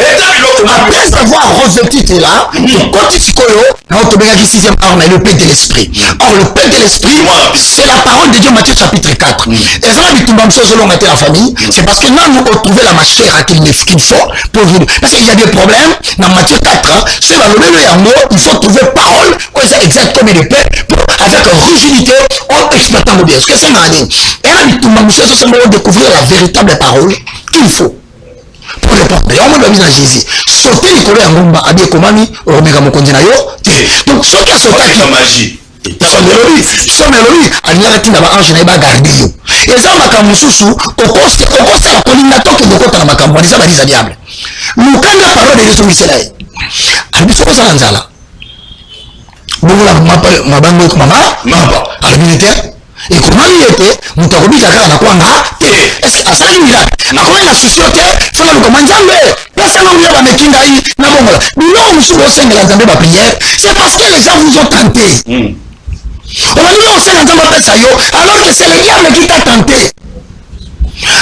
après avoir revêtu là tokoti sikoyo na tobengaki 6e arme le paix de l'esprit. Or le paix de l'esprit c'est la parole de Dieu. Matthieu chapitre 4 et ça bitumba msozo longa la famille c'est parce que nous retrouver la machère qu'il faut pour vous parce qu'il y a des problèmes dans Matthieu 4 c'est la lobelo yango il faut trouver parole c'est exact comme il paix pour avec rigidité en exploitant bien ce que c'est mané et là bitumba msozo c'est découvrir la véritable parole qu'il faut pour répondre. Et on m'a mis dans Jésus. Sauter les collègues en Rumba, Abie Komami, Omega Mokondina yo. Donc, ce qui a sauté qui magie. Son mélodie, Agnarati n'a pas ange n'a pas gardé yo. Et ça, Makamususu, au coste la colinato qui nous compte à Makambo, les abadis à diable. Nous, quand la parole de Jésus, c'est là. Albiso Salanzala. Bon, ma bango, maman, albilitaire. Et comment il était, nous t'avons dit à la Kwanga, est-ce que à ça il a, à quoi il a société, faut le commander, personne n'a pas de kingaï, n'a pas de non, nous sommes au sein de la Zambie, ma prière, c'est parce que les gens vous ont tenté. On a dit au sein de la Zambie, alors que c'est le diable qui t'a tenté.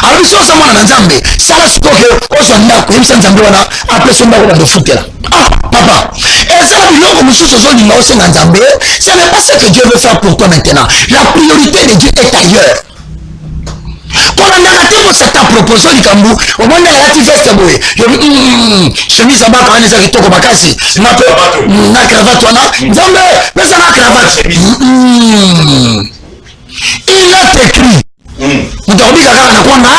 Alors, si on s'en va dans Zambie, ça va se toquer, on s'en va, comme ça, Zambie, on a appelé son baron de foot là. Ah, papa. Et ça, nous sommes au sein de la Zambie, ce n'est pas ce que Dieu veut faire pour toi maintenant. La priorité de Dieu est ailleurs. Quand on a raté cette proposition du Kambou, au moins on a raté veste boué. Chemise à bas quand on est arrivé au Bakassi. Na cravate on a. Zambé, mais ça na cravate. Il a écrit. Nous avons dit que la Kwanga,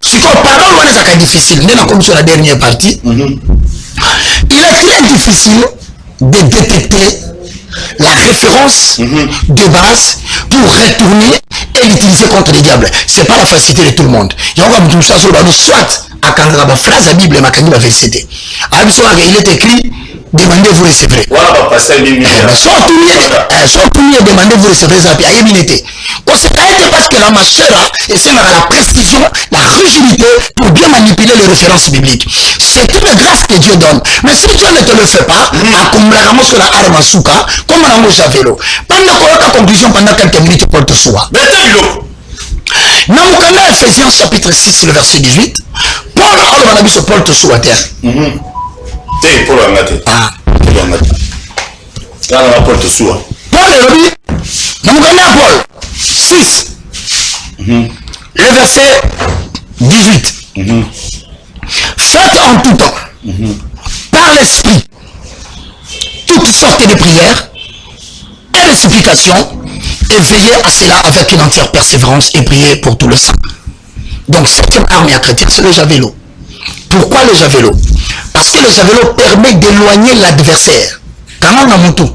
si on parle, c'est difficile. Nous avons sur la dernière partie. Il est très difficile de détecter la référence de base pour retourner et l'utiliser contre les diables. C'est pas la facilité de tout le monde. Il y a un soit à quand la phrase de la Bible et il est écrit demandez-vous recevrez. Voilà, surtout demandez-vous recevrez ça puis aïe parce que la machera et c'est la précision, la rigidité pour bien manipuler les références bibliques. C'est une grâce que Dieu donne. Mais si Dieu ne te le fait pas, comme la ramos la arme souka, comme on a mangé à vélo. Pendant la conclusion pendant quelques minutes pour te soir. Dans Ephésiens chapitre 6 le verset 18, Paul a dit ce Paul te soit terre. Paul a dit. Ah. Paul te soit. Paul a dit, dans Paul 6, le verset 18. Faites en tout temps, par l'esprit, toutes sortes de prières et de supplications, et veillez à cela avec une entière persévérance et priez pour tout le sang. Donc, septième arme à chrétien, c'est le javelot. Pourquoi le javelot? Parce que le javelot permet d'éloigner l'adversaire. Comment on a mon tout?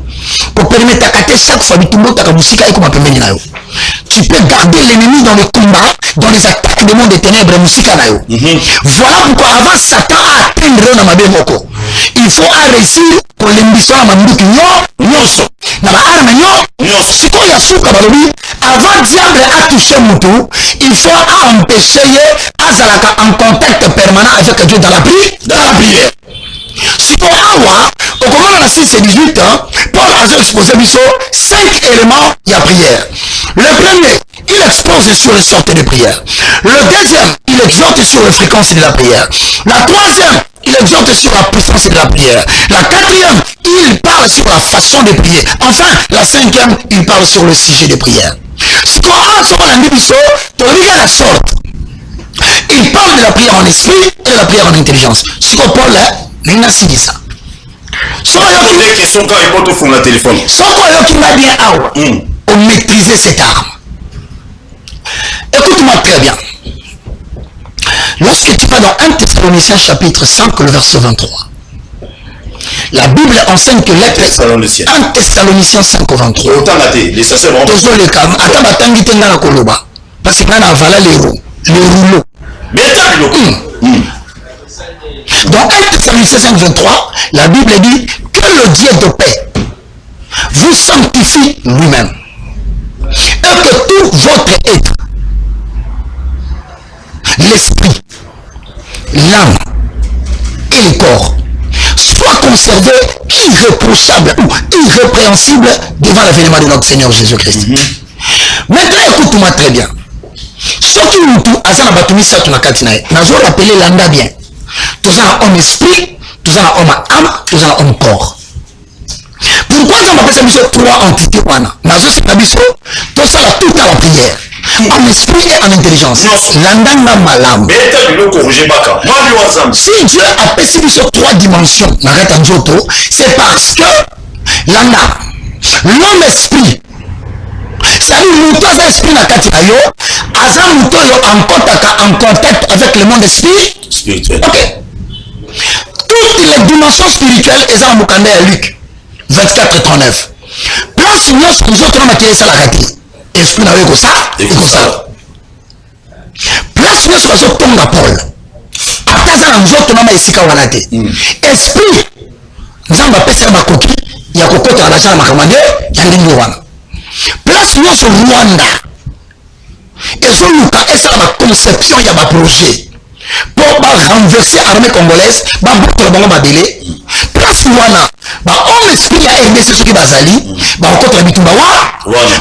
Pour permettre à chaque fois tu peux garder l'ennemi dans le combat, dans les attaques du monde des ténèbres. Voilà pourquoi avant Satan a atteindre dans ma bémoko, il faut réussir pour l'ambition à ma mbouki nyoso. Na ma arme nyoso. Si quoi ya souka balobi, avant diable a touché Moutou, il faut empêcher Azalaka en contact permanent avec Dieu dans la prière. Si on a au commandement de 6 et 18 ans, Paul a exposé 5 éléments de la prière. Le premier, il expose sur les sortes de prière. Le deuxième, il exhorte sur les fréquences de la prière. La troisième, il exhorte sur la puissance de la prière. La quatrième, il parle sur la façon de prier. Enfin, la cinquième, il parle sur le sujet de prière. Ce qu'on a sur la sorte. Il parle de la prière en esprit et de la prière en intelligence. Ce qu'on Paul est, dit ça. Ce qu'on a téléphone. Ce qu'on a bien on maîtriser cette arme. Écoute-moi très bien. Lorsque tu vas dans 1 Thessaloniciens chapitre 5, le verset 23, la Bible enseigne que l'être 1 Thessaloniciens 5, 23. Parce qu'il y a voilà les rouleaux. Dans 1 Thessaloniciens 5, 23, la Bible dit que le Dieu de paix vous sanctifie lui-même. Et que tout votre être, l'esprit, l'âme et le corps soit conservé irréprochable ou irrépréhensible devant l'avènement de notre Seigneur Jésus-Christ. Maintenant, écoute-moi très bien. Ce qui nous dit, Azana Batumi Satuna Katinae, nous allons rappeler l'anda bien. Tous un homme esprit, tous un homme âme, tous un homme corps. Pourquoi nous appelle ça trois entités? Nous avons toute la prière. En esprit et en intelligence. Si Dieu a perçu sur trois dimensions, c'est parce que l'homme esprit, c'est-à-dire l'esprit en contact avec le monde spirituel. Ok. Toutes les dimensions spirituelles sont en Mukanda à Luc 24 et 39. Place nous autres ça la raté. Esprit n'a pas ça, et comme ça. Place nous sur Tonga Paul. Après ça, nous autres n'avons pas wanate. Esprit, nous avons pas ça ma coquille. Il y a cocotte à la chambre à commander. Il y a une wana. Place nous sur Rwanda. Et sur Luka, et ça ma conception, il y a ma projet. Pour renverser l'armée congolaise, place wana, homme esprit a aimé ce qui bazali,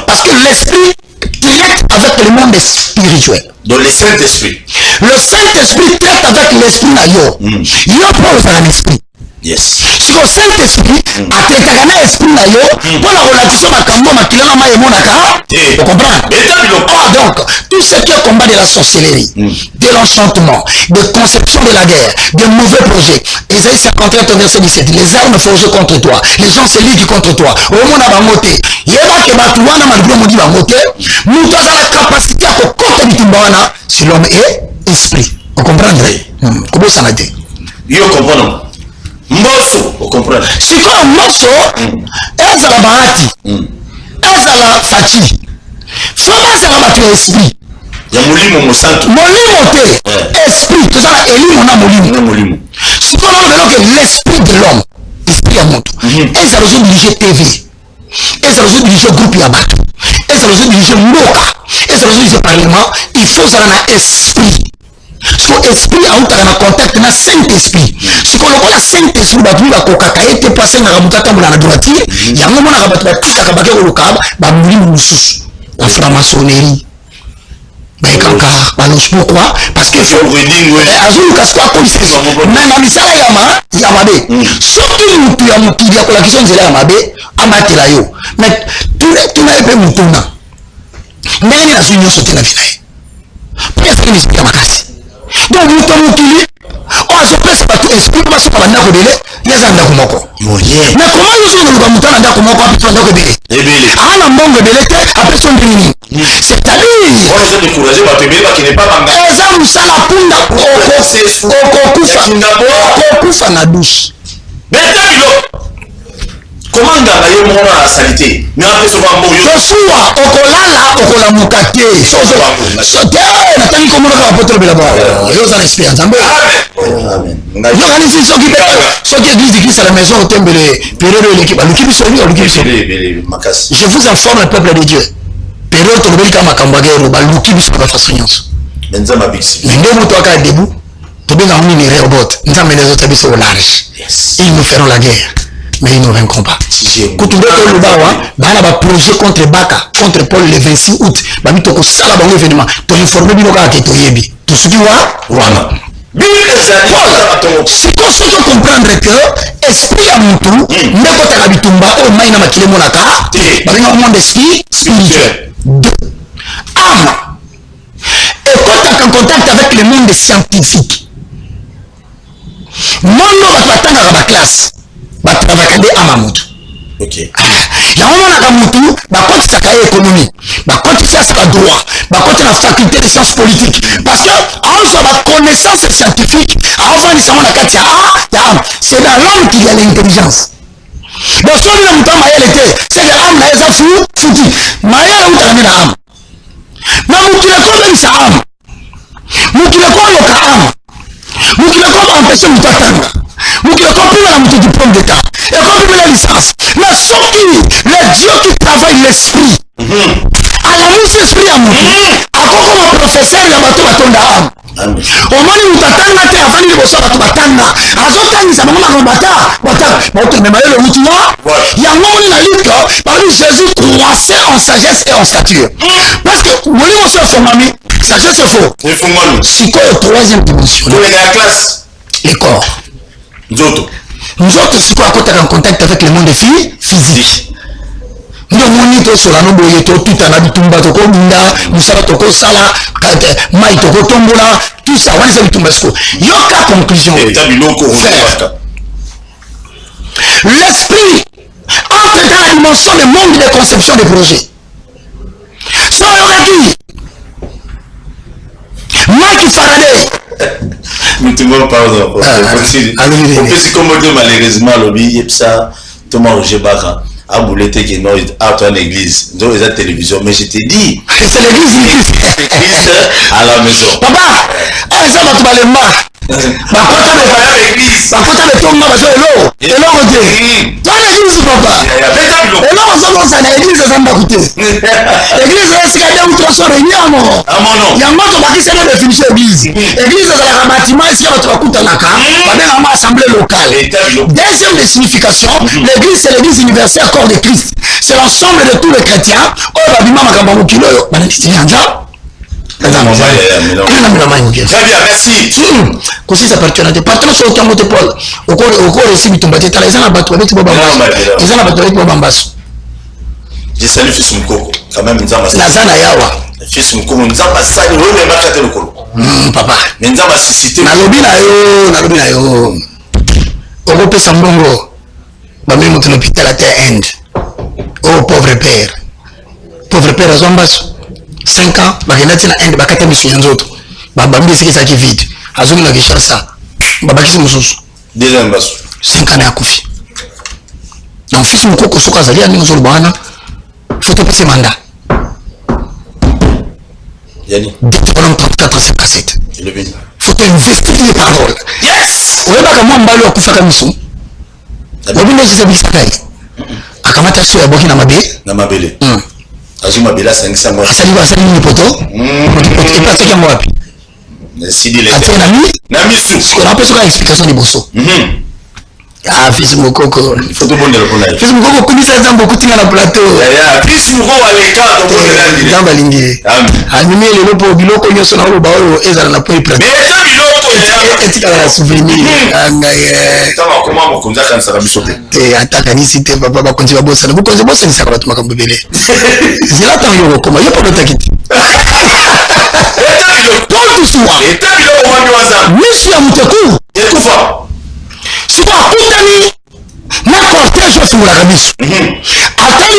parce que l'esprit traite avec le monde spirituel. Donc le Saint-Esprit. Le Saint-Esprit traite avec l'esprit na yo. Yo pose un esprit. Yes. Si le Saint-Esprit a traité un esprit na yo, pour la relation makambo makilana ma yemonaka, vous comprenez? Donc, tout ce qui est combat de la sorcellerie, de l'enchantement, de conception de la guerre, de mauvais projets. Isaïe 51, verset 17. Les armes forgées contre toi, les gens se liguent contre toi. Au monde à bamoté. Yeba ke batuwana malgré mon dit bamoté, nous avons la capacité à compter bitumbawana si l'homme est esprit. Vous comprenez? Comment ça n'a été? Yo comprenons. Mosso, vous comprenez? Si quoi mosso, elle a la bahati, elle a la fatigue. Fama ça va battre esprit. Il y a molimo mo santo. Molimo te esprit, tout ça élimo na molimo. Si quoi on que l'esprit de l'homme, esprit à montre. Elle a besoin de diriger TV. Elle a besoin de diriger groupe Yabato. Elle a besoin de diriger Moka. Elle a besoin de diriger parlement. Il faut ça un esprit. Ce que l'esprit a un contact avec le Saint-Esprit. Ce qu'on appelle le Saint-Esprit, il va être passé dans la droite. Il y a un moment où il va être la franc-maçonnerie. Pourquoi? Parce que même à Misala Yamabe, ce qui nous tue à Moukidia pour la question de Yamabe, Amatelayo. Mais tout n'a pas Moutona. Mais il y a une union sauté la vie. Pourquoi est-ce qu'il y a ma casse? Donc, nous sommes motivés. On se place pas tout esprit, parce que pendant que il y a un d'accord. Mais comment nous sommes dans le mouton à d'accord, puis pendant que ah, la mongue de l'été, après son béni. C'est-à-dire, on se découragé par te qui n'est pas dans les hommes, ça la poule, au coufa na douche. Mais comment on a la saleté? Mais après, ce va mourir. Joshua, Okolala, Okolamoukate. Sote, Nathalie, comment on a rapporté le là-bas? Yo, ça l'espère. Amen. Ceux qui église d'église à la maison, au thème de période de l'équipe. Je vous informe, le peuple de Dieu. Période de l'équipe, l'équipe sur la façon. Mais nous sommes debout. Tout bien, on est robot. Nous sommes les autres habits au large. Ils nous feront la guerre. Mais ils ne vaincront pas. Quand tu vois le Bawa, il y a un projet contre Baka, contre Paul le 26 août. Il y a un événement. Tu as informé Binoka qui est au Yebi. Tout ce qui va, voilà. Si tu faut surtout comprendre que esprit à mon tour, n'est pas Tarabitumba, au Maïna Makile Monaka, avec un monde d'esprit spirituel. 2. Âme. Et quand tu es en contact avec le monde scientifique, mon nom va t'attendre à la classe, va travailler à Mamoudou. Ok. Ya mona ka mutu ba konti saka économie ba konti saka droit ba konti la faculté de sciences politiques parce que en soit la connaissance scientifique avant de savoir la katia c'est dans l'homme qu'il y a l'intelligence donc si on a mutu ma était c'est l'âme na eza fouti ma yele uta na âme na mutu le ko même sa âme mutu le ko yoka âme mutu le ko empêcher mutu atanga mutu le ko pila na mutu diplôme d'état et comme il a la licence, mais sauf que le Dieu qui travaille l'esprit, à la mise l'esprit à moi, à quoi comme professeur, il y a bateau à ton âme. Au moment où tu attends, tu as fallu le bosser à ton batanga. À ce temps, ça m'a dit, bata, mais le routine, il y a un moment où il a dit que, parmi Jésus croissait en sagesse et en stature. Parce que, vous voulez aussi faire mamie, sagesse c'est faux. C'est quoi la troisième dimension? La classe. Les corps. Nous autres, c'est quoi quand tu es en contact avec le monde physique? Nous avons sur la noble tout en habitumba, toko bunda, musala toko sala, maï toko tombola, tout ça, on est habitumbasko. Yoka conclusion. L'esprit entre dans la dimension du monde de conception des projets. Ça aurait dit. Mike Faraday. Tout le monde parle on peut se commoder malheureusement lobby et ça tout le monde Jebaka a boulé qui non à ton église donc les télévision mais je te dis c'est l'église à la maison papa ça va te parler mal ma kota de l'église ma kota de ton nom et là on dit toi l'église papa et là on s'en ça l'église ça m'a coûté l'église c'est quand même trop sur réunion il y a un mot qui c'est la définition d'église l'église c'est un bâtiment ici on va coûter la carte on va assemblée locale deuxième de signification l'église c'est l'église universelle corps de Christ c'est l'ensemble de tous les chrétiens oh babima makambo kilo banatiti anja. Très bien, merci. Così sa partenate. Partono solo chiamo te Paul. Occorre si bitumba te tala esana batu avec bambaso. Esana batu avec bambaso. Je salue fils Mukoko. Quand même nzamba. Lazana yawa. Fils Mukoko nzamba sani wewe makate lokolo. Papa. Nzamba sisite. Nalobi na yo. Oko pesa mbongo. Ba mimi mutu l'hôpital à terre end. Oh pauvre père. Pauvre père azombaso. 5 ans, bakendati na end bakata misu ya nzoto. Babambi sikisa ki vide. Azungi na Kinshasa. Babakisi mususu. Deuxième basu. 5 ans ya kufi. Na ofisi Mukoko soka zalia ni nzolo bana. Photo pese manda. Yani. Deutéronome 34:57. Le bien. Photo investir les paroles. Yes! Oeba kama mbali wa kufa kamisu. Babinda sisa bisakai. Akamata sio ya boki na mabele. Na mabele. Azuma bila 500 mois. Asali ni poto. Et pas ça qui moi wapi. Sidi les. Atena mi. Na misu. Ce qu'on appelle ça explication de bosso. Ah, fils Mukoko. Photo bonne le connaître. Fils Mukoko kumisa zambo kutinga na plateau. Ya, fils Mukoko aleka to bonne Zamba lingi. Animi le lopo biloko nyoso na loba oyo ezala na point plateau. Mais ça biloko ya. Etika la souvenir. Anga ye. Tama koma mokonza kanisa kabiso pe. Te ataka ni site papa ba konzi babosa. Bu konzi bosa ni sakala tuma kambebele. Zila ta yo koma yo pa takiti. Tout soir. Et ta biloko wani waza. Misu ya mteku. Ekufa. Siko akutani na cortège ofungulaka biso atali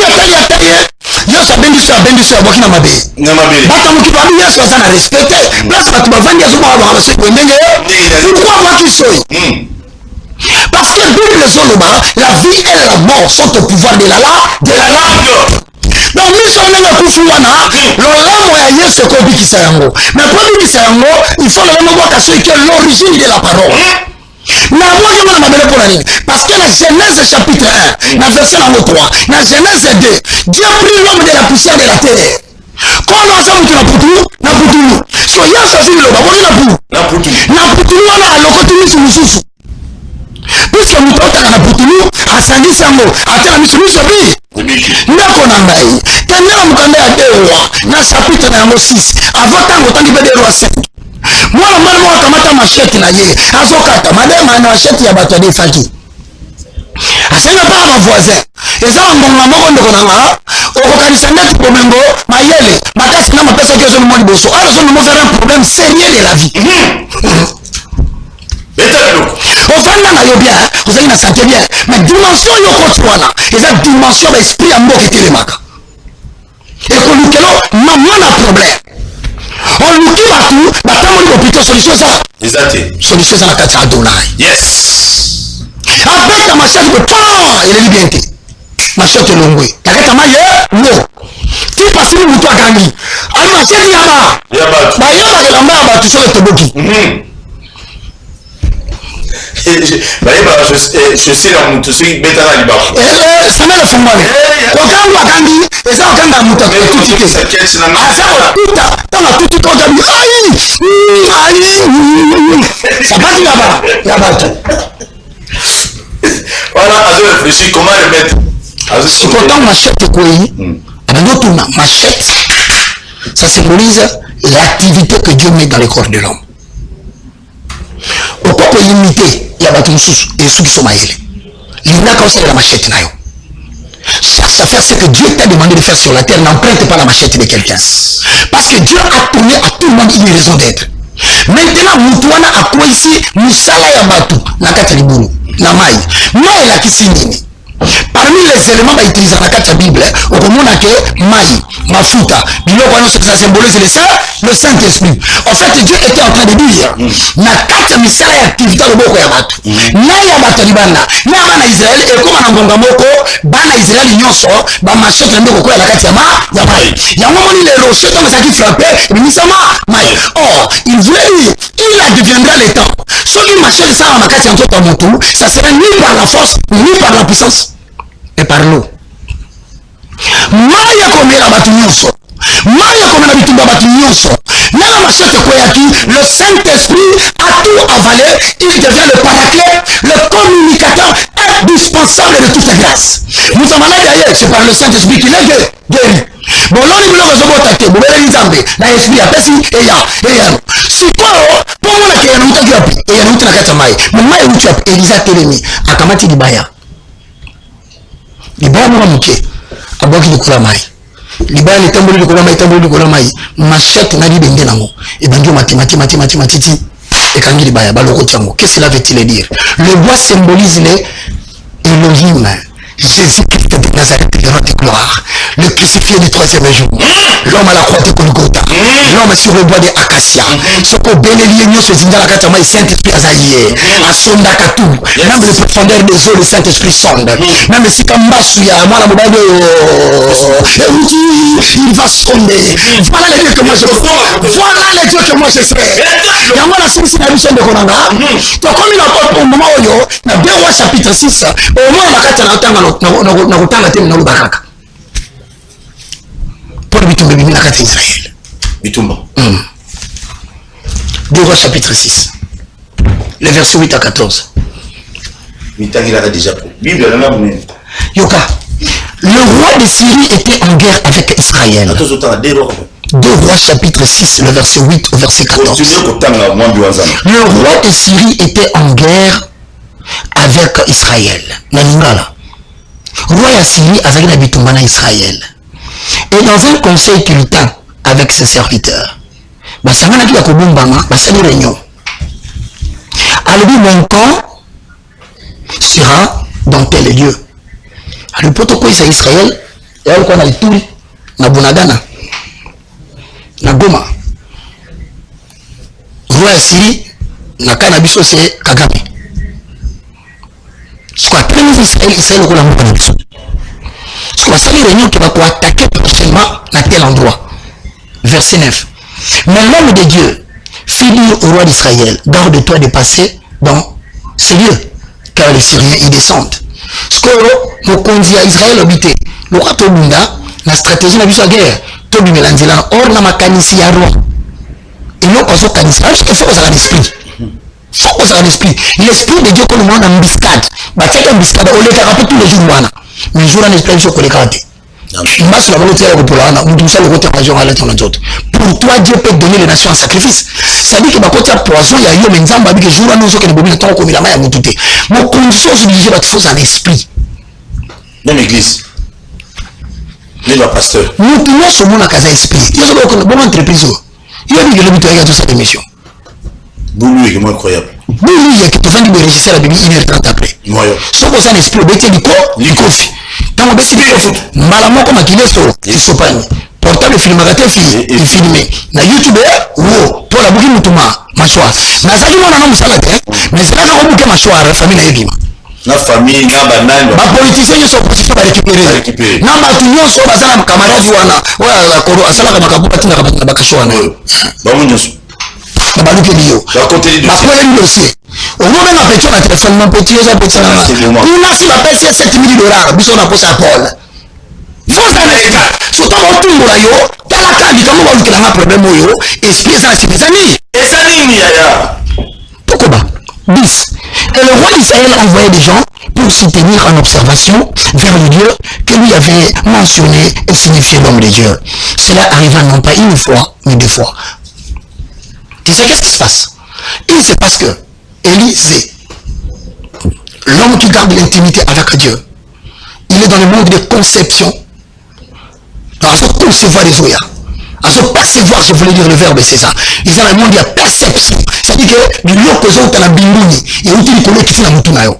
yoso abendiso ya boki na mabele batamuki babi yesu aza na respecte place bato bavandi azomaka baso boye ndenge pourquoi abwaki soyi parce que bible ezoloba la vie et la mort sont au pouvoir de la langue donc miso ndenge akufi wana lolamo ya yesu ekobikisa yango mais po bikisa yango il faut lolamo bwaka soki ke l'origine de la parole. Parce que la Genèse chapitre 1, dans verset 3, dans Genèse 2, Dieu prit l'homme de la poussière de la terre. Quand on a ça, on a poutou. So ya ça fait le babo na poutou. Na poutou wana alokotuni sumususu. Puisque mutota na poutou, asandi sango, atela misumiso bi. Ndako na ngai. Tena mukanda ya dewa na chapitre na 6. Avant tango tangi bede roi 5. Moi, je machette na ye. Azokata, madame, machette ya bato de faki. Asenga pas ma voisin. Et ça, on m'a demandé au Kanisanga Pomengo, Mayele, Makasi na mapesa qui sont le bosso. Alors, ça nous faire un problème sérieux de la vie. Au fond, on a bien, vous avez une santé bien. Mais dimension, il y a et cette dimension d'esprit à moi qui était le maca. Et qu'on nous dit, maman a problème. On nous dit partout, maintenant on dit plutôt solution ça. Solution ça la carte Adonai. Yes. Avec la machette de pan, il est liberté. Machette longue. T'as qu'à mailler, non. Tu passes le bouton à gagner. Ah machette yaba. Yaba. Bah yaba que la main va toucher le toboki. Je sais la moto, c'est Betana Liba. Ça m'a le fond. Quand on a gagné, et ça on a moto. Ça va dire là-bas. Voilà, à réfléchir comment le mettre. C'est pourtant machette quoi. Machette, ça symbolise l'activité que Dieu met dans le corps de l'homme. Au point pour limiter, il y a des gens qui sont maillés. Il y a comme ça la machette. Cherche à faire ce que Dieu t'a demandé de faire sur la terre. N'emprunte pas la machette de quelqu'un. Parce que Dieu a tourné à tout le monde une raison d'être. Maintenant, Moutouana a quoi ici? Moussala Yabatou, Nakatalibulu, Namai. Maï la Kissinini. Parmi les éléments utilisés dans la Bible, on remonte que Maï, Mafuta, ça symbolise le Saint-Esprit. En fait, Dieu était en train de dire, Nakata Misala activité le Boko Yabatou. Naya Batalibana, Namana Israël, et comme on a un Boko, Bana Israël, Nyonso, Bamachette, le Boko Yakatama, Yamaï. Yamamoni les rochers, comme ça qui frappait, Misama, Maï. Or, il voulait dire, il deviendra le temps. Celui machette, ça, en Makati, en tout à mon tour, ça serait ni par la force, ni par la puissance. Et par l'eau. Maya comme la batunyoso. Maya comme la bitumba batunyoso. Nana machette koyaki, le Saint-Esprit a tout avalé, il devient le paraclet, le communicateur indispensable de toute la grâce. Nous sommes allés d'ailleurs, c'est par le Saint-Esprit qu'il est guéri. Bon, là, nous avons attaqué, vous avez dit, l'esprit a passé, et ya. Si quoi, pour moi, il y a un outil et il y a un outil à Katamai. Mais moi, il y a Elisa Télémi, à Kamati Dibaya. Libaya mwa mke aboki likula mai libaya ni tambuli likula mai machette na libende nango et bangi matiti et kangi libaya baloko tiango. Qu'est-ce que cela veut-il dire? Le bois symbolise les Elohim, Jésus-Christ de Nazareth, le roi de gloire, le crucifié du troisième jour, l'homme à la croix de Golgotha, l'homme sur le bois des acacias, ce qu'on bénélie nous se dit dans la katama, Saint-Esprit azaïe, à sonda katou, même les profondeurs des eaux, le Saint-Esprit sonde, même si Kambasuya, moi la mobile, il va sonder. Voilà les dieux que moi je sais. Voilà les dieux que moi je sais. Et moi la source n'a mission de Konanga. Donc comme il a pas au moment où il y a 2 Rois chapitre 6, au moins la katana na kutanga tena na baraka. Pour bitumba bibi na kata Israël. Bitumba. 2 Rois chapitre 6. Le verset 8 à 14. Mitangi l'a déjà pris. Bible la même. Yoka. Le roi de Syrie était en guerre avec Israël. 2 Rois chapitre 6, le verset 8 au verset 14. Le roi de Syrie était en guerre avec Israël. Naningala. Roi de Syrie a bitumana Israël. Et dans un conseil qu'il tint avec ses serviteurs, Basangana qui a kobumbama, basali réunion. Alors mon camp sera dans tel lieu. Alors protocole c'est Israël, et alors qu'on a Ituri, na Bunagana, na Goma. Roi de Syrie, na Kanabiso c'est Kagame. Ce qu'on appelle Israël, Israël au Kolamu Kanabiso. Ce qu'on va saluer réunion qui va attaquer prochainement à tel endroit. Verset 9. Mais l'homme de Dieu fit dire au roi d'Israël, garde-toi de passer dans ces lieux, car les Syriens y descendent. Ce que nous conduit à Israël habité, le roi Tobunda, la stratégie n'a vu sa guerre, Tobi Melanzela, or na makanisi ya roi. Et non, on s'en canisse, parce qu'il faut qu'on ait l'esprit. Il faut qu'on ait l'esprit. L'esprit de Dieu, qu'on nous en embuscade. Bah, c'est une embuscade, on les fait tous les jours, mais le jour en esprit, il faut qu'on les garde. Mas la volonté est pour l'ana, nous sommes le côté majeur à l'être dans autres. Pour toi, Dieu peut donner les nations en sacrifice. Ça dit que ma côté poison, il y a eu un exemple avec les jours à nous autres qui ne peuvent pas comme la main à monter. Mon condition, c'est obligé d'être fausse en esprit. Même église. Même le pasteur. Nous tenons sur mon casa esprit. Il y a une bonne entreprise. Il y a une bonne entreprise sur cette émission. Boulou est incroyable. Boulou, il y a qui te fait de réussir la Bible 1h30 après. Sauf que ça un esprit, il y a du corps, du coffre. Dans mon bébé, malamment comme il est sur il sopagne. Portable filmateur il filmé. Na YouTube wo pour la bougie mutuma machwa. Na zali mwana na musala te. Mais c'est là qu'on bouge machwa la famille na yebima. Na famille na banane. Ba politiciens yo so position ba récupérer. Na ba tunyo so bazana camarade wana. Wa koro asala kama kabuka tina kabana bakashwa na. Ba munyo. Ba luke dio. Ba côté du dossier. Ba côté du dossier. On va même appeler sur la téléphone mon petit yo petit na. Il a si la paye $7,000 biso na posa Paul. Vous allez surtout au tour là yo, dans la carte comme on va un problème yo, esprit ça c'est mes amis. Et ça ni ya. Pourquoi bis. Et le roi d'Israël envoyait des gens pour se tenir en observation vers le Dieu que lui avait mentionné et signifié l'homme de Dieu. Cela arriva non pas une fois, mais deux fois. Tu sais qu'est-ce qui se passe? Il se passe que Élisée, l'homme qui garde l'intimité avec Dieu, il est dans le monde de conception. À se concevoir les oya. À se percevoir, je voulais dire le verbe, c'est ça. Ils ont le monde de la perception. C'est-à-dire que du lieu que vous avez la bimbouni, et vous avez le qui fait la moutunayo.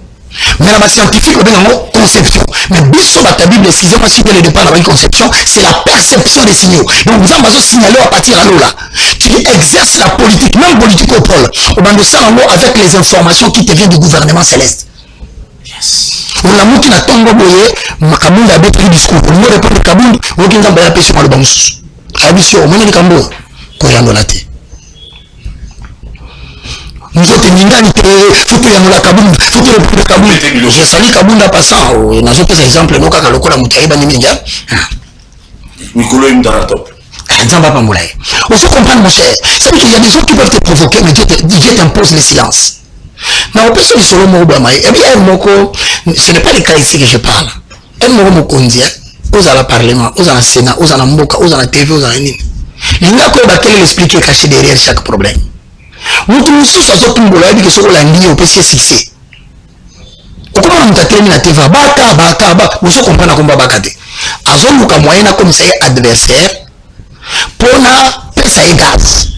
Mais la scientifique, on a une conception. Mais biso ta Bible, excusez-moi si le départ dans une conception, c'est la perception des signaux. Donc vous avez signaler à partir de là. Tu exerces la politique, même politique au pôle. On va ça avec les informations qui te viennent du gouvernement céleste. On a monté la tombe boye, Makabunda a bétri discours. On a répondu Kabund, on a dit que la pêche sur le banous. Abisio, on a dit Kambo, Koyando la té. Nous autres, Ningani, faut que Yanola Kabund, faut que le Kabund. J'ai sali Kabunda passant, on a d'autres exemples, nous, quand on a monté à Banimia. Mikolo est dans la top. Zamba Pamoulaye. On faut comprendre, mon cher. C'est qu'il y a des gens qui peuvent te provoquer, mais Dieu t'impose le silence. Mais on peut se dire sur le mot Obama. Eh bien, ce n'est pas le cas ici que je parle. Un mot Mokondia, aux à la Parlement, aux à la Sénat, aux à la Mboka, aux à la TV, aux à la Nine. Il n'y a que l'expliquer qui est caché derrière chaque problème. Nous tous nous sommes tous les gens qui sont là, au PC succès. Comment on t'a terminé la TV? Baka, nous sommes comprenant comme Bakate. Azon Luka moyen comme ça adversaire, pour na pesa et gaz.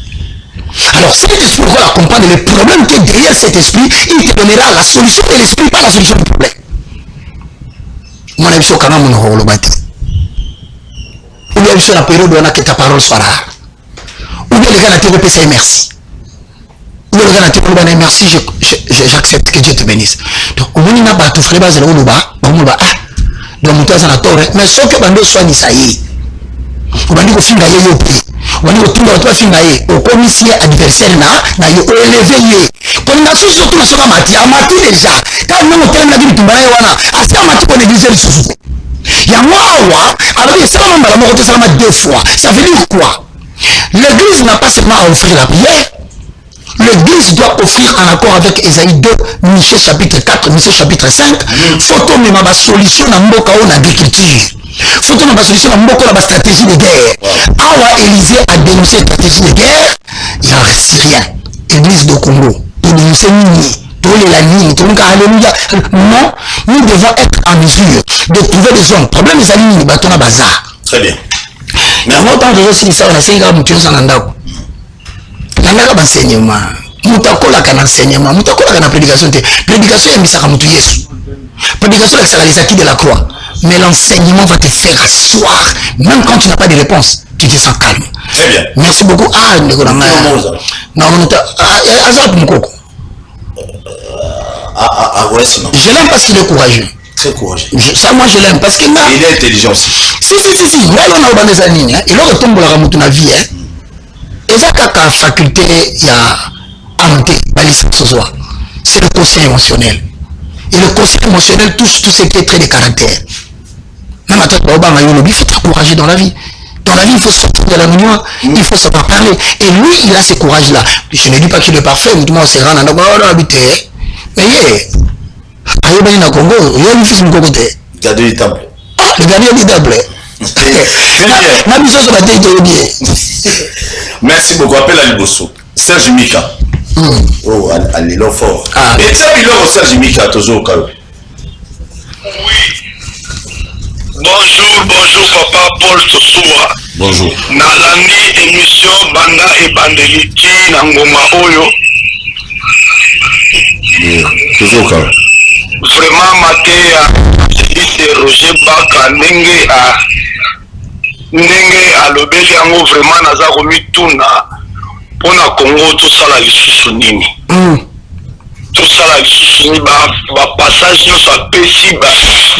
Alors, cet esprit, pour comprendre le problème qui est derrière cet esprit, il te donnera la solution de l'esprit, pas la solution du problème. Mon avis, c'est quand même un holobati. Ou bien, c'est la période où on a que ta parole soit rare. Ou bien, les gars, la TVP, c'est merci. Ou bien, les gars, la TVP, merci, j'accepte que Dieu te bénisse. Donc, au moins, il n'a pas tout fait, base, on va, donc, on a tort, mais ce que Bando soit ni ça y est. On va dire au film d'ailleurs, on va dire au tour de toi film d'ailleurs, au commissaire adversaire na yo élevé. Comme na sous surtout na soka mati, amati déjà. Quand nous on tellement dit tumbana wana, asi amati ko négliger le sous. Ya moi alors ça on va la ça deux fois. Ça veut dire quoi? L'église n'a pas seulement à offrir la prière. L'église doit offrir en accord avec Ésaïe 2, Michée chapitre 4, Michée chapitre 5, photo mais ma solution na mboka on agriculture. Faut que nous solution beaucoup la stratégie de guerre. Awa Élysée a dénoncé la stratégie de guerre. Il n'y a rien. Église de Congo. Pour dénoncer Nini. Pour la ligne. Alléluia. Non. Nous devons être en mesure de trouver des hommes. Problème est à l'île. Bâton à bazar. Très bien. Mais en tant que je suis ça, on a 5 ans, nous sommes en Andako. Nandaka d'enseignement. Mutakola kan enseignement. Mutakola kan prédication. Prédication est misaka mutu Yesu. Prédication est la qui de la croix. Mais l'enseignement va te faire asseoir, même quand tu n'as pas de réponse, tu te sens calme. Très bien. Merci beaucoup. Ah, non, je l'aime parce qu'il est courageux. Très courageux. Ça, moi, je l'aime parce qu'il il est intelligent aussi. Si. Là, on a des années. Il a retombé dans la vie. Et ça, quand la faculté, il y a amté, ce soir. C'est le quotient émotionnel. Et le quotient émotionnel touche tout ce qui est trait de caractère. Même à tête d'Obama, il faut être courageux dans la vie. Dans la vie, il faut sortir de la nuit, il faut savoir parler. Et lui, il a ce courage-là. Je ne dis pas qu'il est parfait, mais tout le monde s'est rendu dans habité. Mais il y a un Congo, il y a un fils de Congo. Gardien du temple. Ah, le gardien du temple. Merci beaucoup. Appelle à Liboso. Serge Mika. Oh, allez, là fort. Et ça, il a Serge Mika, toujours au cas. Oui. Bonjour, papa Paul Tosoua. Bonjour. Nalani émission Banda et Bandeliti Nangoma Oyo. Toujours au cas. Vraiment, Matéa, c'est Roger Baka, Nenge à l'obéli yango vraiment naza komi tuna pona Congo tout ça la lisusu nini tout ça la lisusu ni ba passage nyonso apesi ba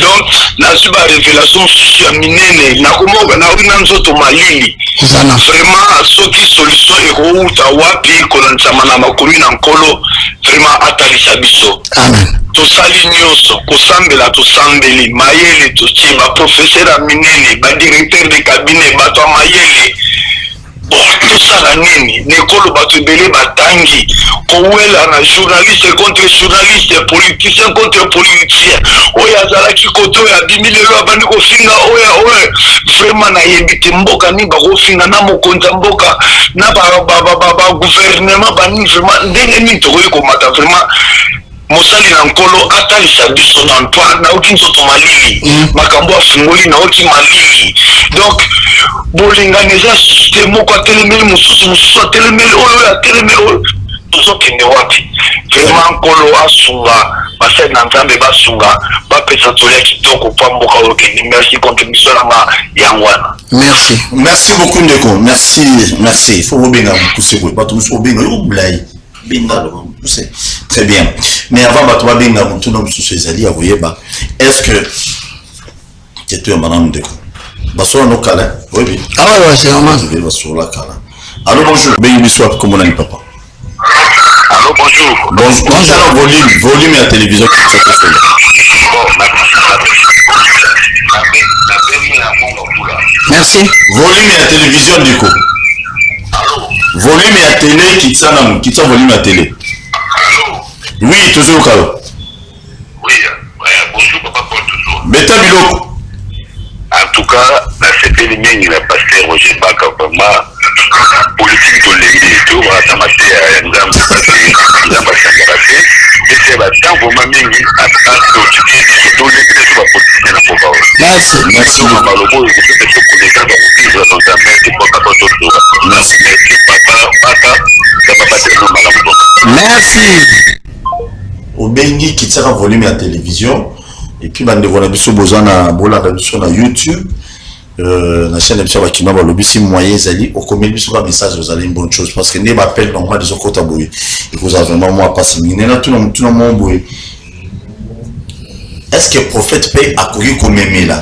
donc nazi ba révélation susu ya minene nakomoka na wina nzoto malili vraiment soki solution ekouta wapi kolanzama na makomi na nkolo vraiment atalisa biso amen tosali nyonso kosambela tosambeli mayele totie baprofesseur ya minene badirecteur de cabinet bato ya mayele tosala nini nekolo bato ebele batangi kowela na journaliste contre journaliste politicien contre politicien oyo azalaki kote oyo abimi lelo abandi kofinga oyo vraiment nayebi te mboka nini bakofinga na mokonzi ya mboka na bagouvernement banini vraiment ndenge nini tokoki komata vraiment mosali na nkolo atalisa biso na Antoine nauki nzoto malili makambo afungoli nauki malili donc bolingani eza te moko atelemeli mosusu atelemeli oyo atelemeli oyo tozokende wapi vraiment nkolo asunga basali na nzambe basunga bapesa tolia kitoko mpo mboka oyo kende merci contribution nanga yango wana merci beaucoup ndeko merci il faut obenga mokuse boye bato mosusu obenga yo bulai benga c'est très bien mais avant batwa benga mutu na mususu ezali ya koyeba est-ce que keto ya manam ndeko basola no kala oui ouais c'est normal basola kala allô bonjour bengi biso comme on a papa allô bonjour volume ya télévision qui s'appelle merci volume ya télévision ndeko volume ya télé qui tient volume à télé. Allô? Oui, toujours au cas. Oui, bonjour papa Paul toujours. Beta Biloko. En tout cas, la CPL il a passé Roger Baka vraiment politique de l'église, tout va s'amater à un dame passé. Et c'est la temps pour ma mine à tout l'église sur la politique de la pauvre. Merci beaucoup. Merci. Au Bengi qui tire un volume à télévision et puis bande de biso bozana bola biso na YouTube la chaîne de biso bakina ba lobi si moyen zali au commun biso ba message vous allez une bonne chose parce que ne m'appelle normal de sokota boy et vous avez vraiment moi pas si mine na tout le monde boy. Est-ce que prophète paye a courir comme là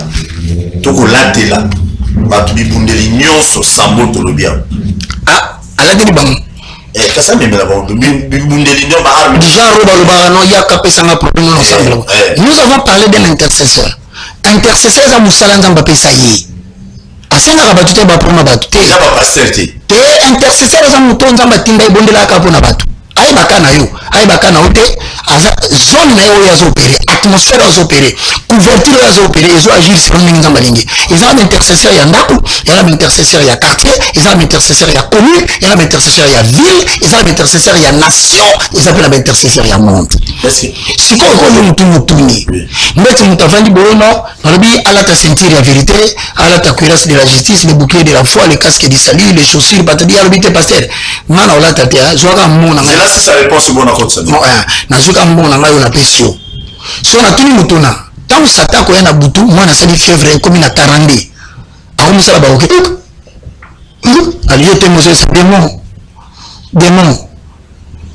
toko latela ba tu bundeli nyonso sambo to lobia ala de bang kasa memela ba bundeli nyo ba arme déjà roba le barano ya kapesa nga problème ensemble. Nous avons parlé d'un intercesseur za musala nzamba pesa yi asenga ka batute ba proma batute ya ba pasteur te intercesseur za muto nzamba tinda ibondela ka pona batu ay bakana ote aza zone na yo ya opérer atmosphère ya opérer couverture ya opérer ezo agir selon ninga malingi ils ont intercesseur ya ndako il y a intercesseur ya quartier ils ont intercesseur ya commune il y a intercesseur ya ville ils ont intercesseur ya nation ils appellent intercesseur ya monde siko ko mutuni mbeti mutavandi bono balobi ala ta ceinture ya vérité ala ta cuirasse de la justice le bouclier de la foi le casque du salut les chaussures batadi albité pasteur mana ola tatea joaka mona c'est là si sa réponse bonne à côté na zuka mbona ngayo na pesio so na tuni mutuna tant sata ko yana butu mwana sali fièvre comme na 42 akomi sala ba oké aliyo te moses démon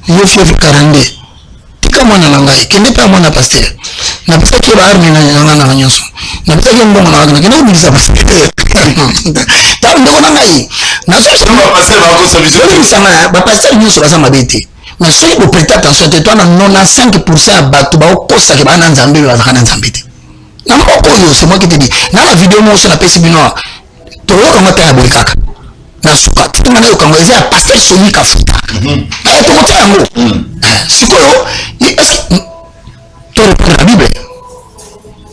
yo fièvre 42 tika mwana nangai kende pa mwana pasteur na pesa ke ba arme na nyonso na pesa ke mbongo na kende ko bilisa pasteur ta ndeko nangai na so ba pasteur ba ko solution ba pasteur nyonso ba sama bete mais si vous prêtez attention te toi na 95% batu ba okosa ke bana nzambe ba kana nzambe te na moko yo c'est moi qui te dis na la vidéo mo so na pesi bino to yo kama ta boy kaka na suka tinga na yo kama eza pasteur Soni Kafuta to mota yango sikoyo est-ce que to reprendre la Bible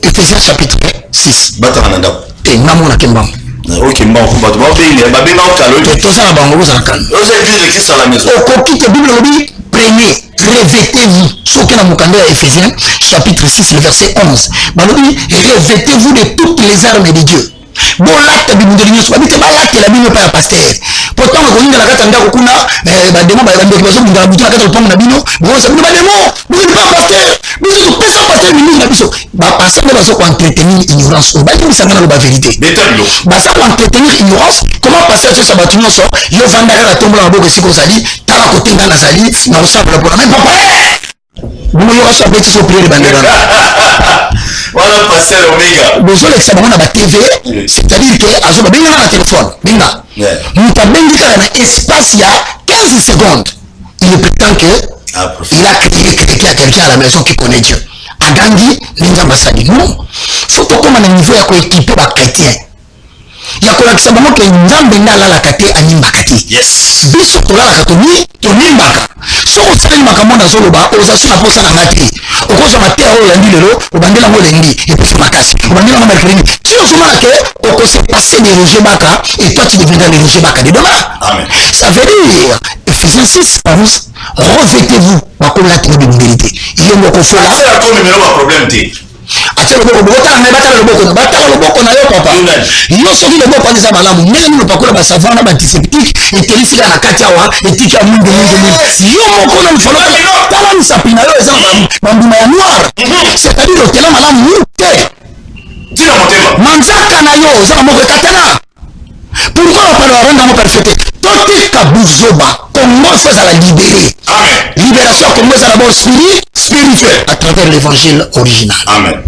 Ephésiens chapitre 6 batana ndako te Namona Kemba. Ok, bon, on va tout ça, vous avez calme. L'église à la maison. Au coquille de Bible, prenez, revêtez-vous. Ce que nous avons Ephésiens, chapitre 6, le verset 11. Revêtez-vous de toutes les armes de Dieu. Bon, l'acte de l'Union soit dit, l'acte de la Bible pas pasteur. Pourtant, on a la carte en Dakuna, bah, des mots, bah, des personnes qui ont la boutique à la carte de Bino, bon, ça veut dire, des mots, vous n'êtes pas pasteur. Vous êtes pas pasteur, mais nous, nous, bah, passer de façon pour entretenir l'ignorance. Bah, nous, ça n'a pas la vérité. Bah, ça pour entretenir l'ignorance, comment passer à ce sabat, nous, ça, yo, vandara, la tombe, la boue, si qu'on s'allie, t'as la côté dans la salie, non, ça, pour la même papa. Vous m'avez reçu avec ce prière de bandera. Voilà, pasteur Omega. Vous avez l'examen à la TV, c'est-à-dire que, à ce moment-là, il y a un téléphone. Binga. Nous avons un espace, il y a 15 secondes. Il prétend qu'il a créé quelqu'un à la maison qui connaît Dieu. À Gandhi, les ambassades. Non. Il faut que, comme on a un niveau, il y a équipé les chrétiens. Il y a un exemple que Nzambe na la kate animakati. Yes. Biso tola la katoni tonimbaka. So osali makamona zoloba ozasu na posa na ngati. Okoza matea o landi lelo, obandela mo lendi et puis makasi. Obandela mo mercredi. Si on se marque que on s'est passé des Roger Baka et toi tu deviendras les Roger Baka de demain. Amen. Ça veut dire Ephésiens 6 11 revêtez-vous comme la tribu de vérité. Il y a un confort là. C'est un problème. Ate le boko batala le boko na yo papa yo soki le boko anisa malamu ndenge nini pakola ba savon na ba antiseptique etelisi la kati awa etiki ya mungu yo moko na mfolo tala misapi na yo eza bambuma ya noir c'est-à-dire otela malamu te tina motema manzaka na yo eza moko ekatana pourquoi bapalo baronda mo perfecte totika buzoba Congo ezala libéré. Amen. Libération Congo ezala bon spirituel à travers l'évangile original. Amen.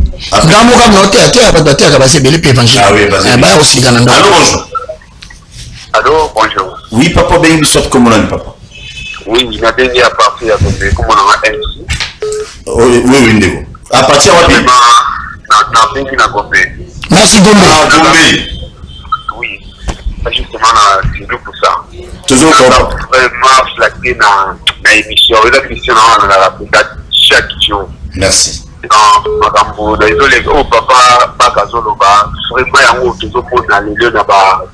Ndamo comme noté à terre pas terre basé belé évangile. Ah oui, basé. Bah aussi dans Allô, bonjour. Allô, bonjour. Oui, papa ben nous sommes comme on a papa. Oui, il a déjà parti à côté comme on a MC. Oui, Ndego. À partir de na Gombe. Merci Gombe. Ah, Gombe. Oui. Justement, c'est pour ça. Toujours vraiment flatté dans l'émission. L'émission dans la chaque jour. Merci. Désolé, oh papa, pas Kazoloba, vraiment, il y a un toujours pour dans les lieux là-bas.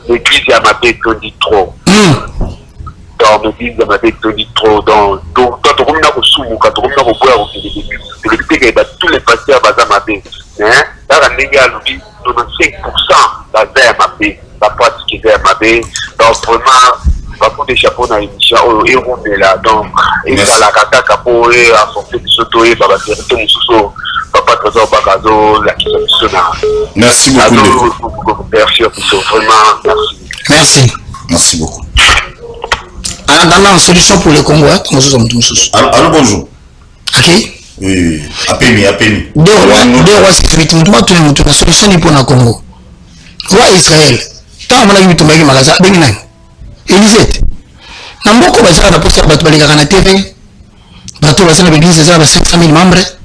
L'église, il y a ma tête, on dit trop. Dans l'église, il y a ma tête, on dit trop. Donc, quand on a au soumou, quand on a au bois, on dit que tous les pasteurs basent ma tête. Là, on est à l'oublier, 95% basent ma tête. La pratique est ma tête. Donc, vraiment, pas pour des chapeaux dans l'émission, et on est là. Donc, et ça, la kata, capo, et à son fait, soto, et baba, directeur, moussou, papa, trésor, bagazo, la qui merci beaucoup. Merci, vraiment, merci. Merci. Merci beaucoup. En attendant, solution pour le Congo, allô, bonjour. Ok. Oui, appelez. Deux rois sécurité, la solution est pour le Congo. Roi Israël, tant on a eu tout le magasin, Élisée, na mboko bazala na poste bato balingaka na TV, bato bazala na église ezala ba 500 000 membres,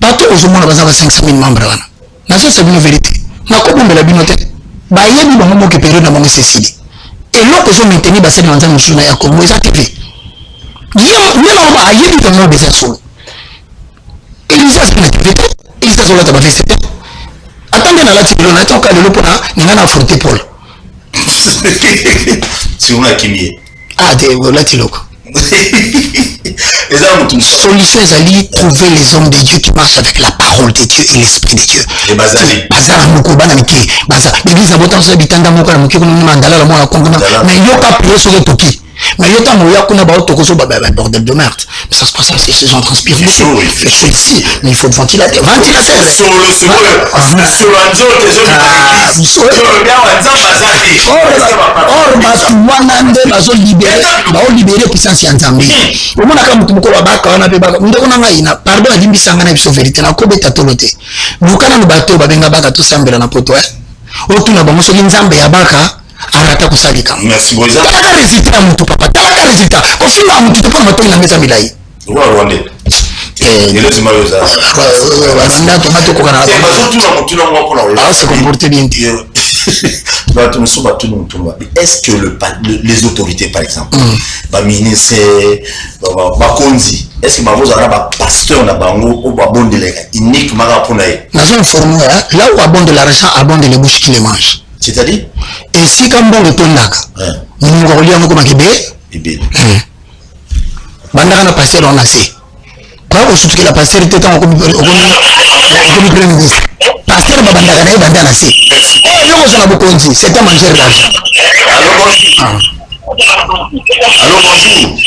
bato ozomona bazala 500 000 membres wana. Na ça bino vérité. Na ko bombela bino te. Ba yebi bango moke période na bango cécile. Et loko zo maintenir ba sena nzana musuna ya Congo eza TV. Yo mela ba yebi bango beza solo. Élisée c'est na TV. Élisée zo la ta ba feste. Attendez na la tibilo na toka lelo pona ngana frotter Paul. Si on a kimie. Ah, voilà, tu l'as. Solution, c'est trouver les hommes de Dieu qui marchent avec la parole de Dieu et l'esprit de Dieu. Et Bazali. Bazala moko bana miki. Baza. L'église a botan so bitanda moko na moko na mandala la mona kongo na. Mais yoka prier sur le toki. Mais yota moya kuna ba tokoso ba bordel de merde. Mais ça se passe c'est ces gens transpirent. Il fait chaud ici. Mais il faut ventilateur. Ventilateur. Sur l'anjo des hommes. Sur bien wanza bazali. Or batu wana nde bazo libérer puissance ya Nzambe. Omona kama mtu moko babaka wana pe baka. Ndeko na ngai na pardon adimbi sangana biso vérité na kobeta tolote. Bukana no bato babenga baka to sambela na poto otuna bango soki Nzambe ya baka arata kusalika. Merci Moïse. Talaka résultat ya mutu papa. Talaka résultat. Kofinga ya mutu topona matongi na meza milai. Rwanda. Elezi mayoza. Rwanda tomato kokana. Tuna ngoko na Ola. Se comporter bien. Est-ce que les autorités, par exemple, les ministres, Bakonzi, est-ce que vous avez un pasteur na bango ou bon de uniquement pour naï? Dans une formule, là où abonde l'argent, abonde les bouches qui les mangent. C'est-à-dire? Et si comme bon le tonnac, nous nous relions comme un kibé, bandara na pasteur on a assez. Quand vous soutenez la pasteur, était en comité premier ministre. Pasteur bandara na bandara assez. Oh, yo vous en a beaucoup dit, c'est un manger d'argent. Allô, bonjour.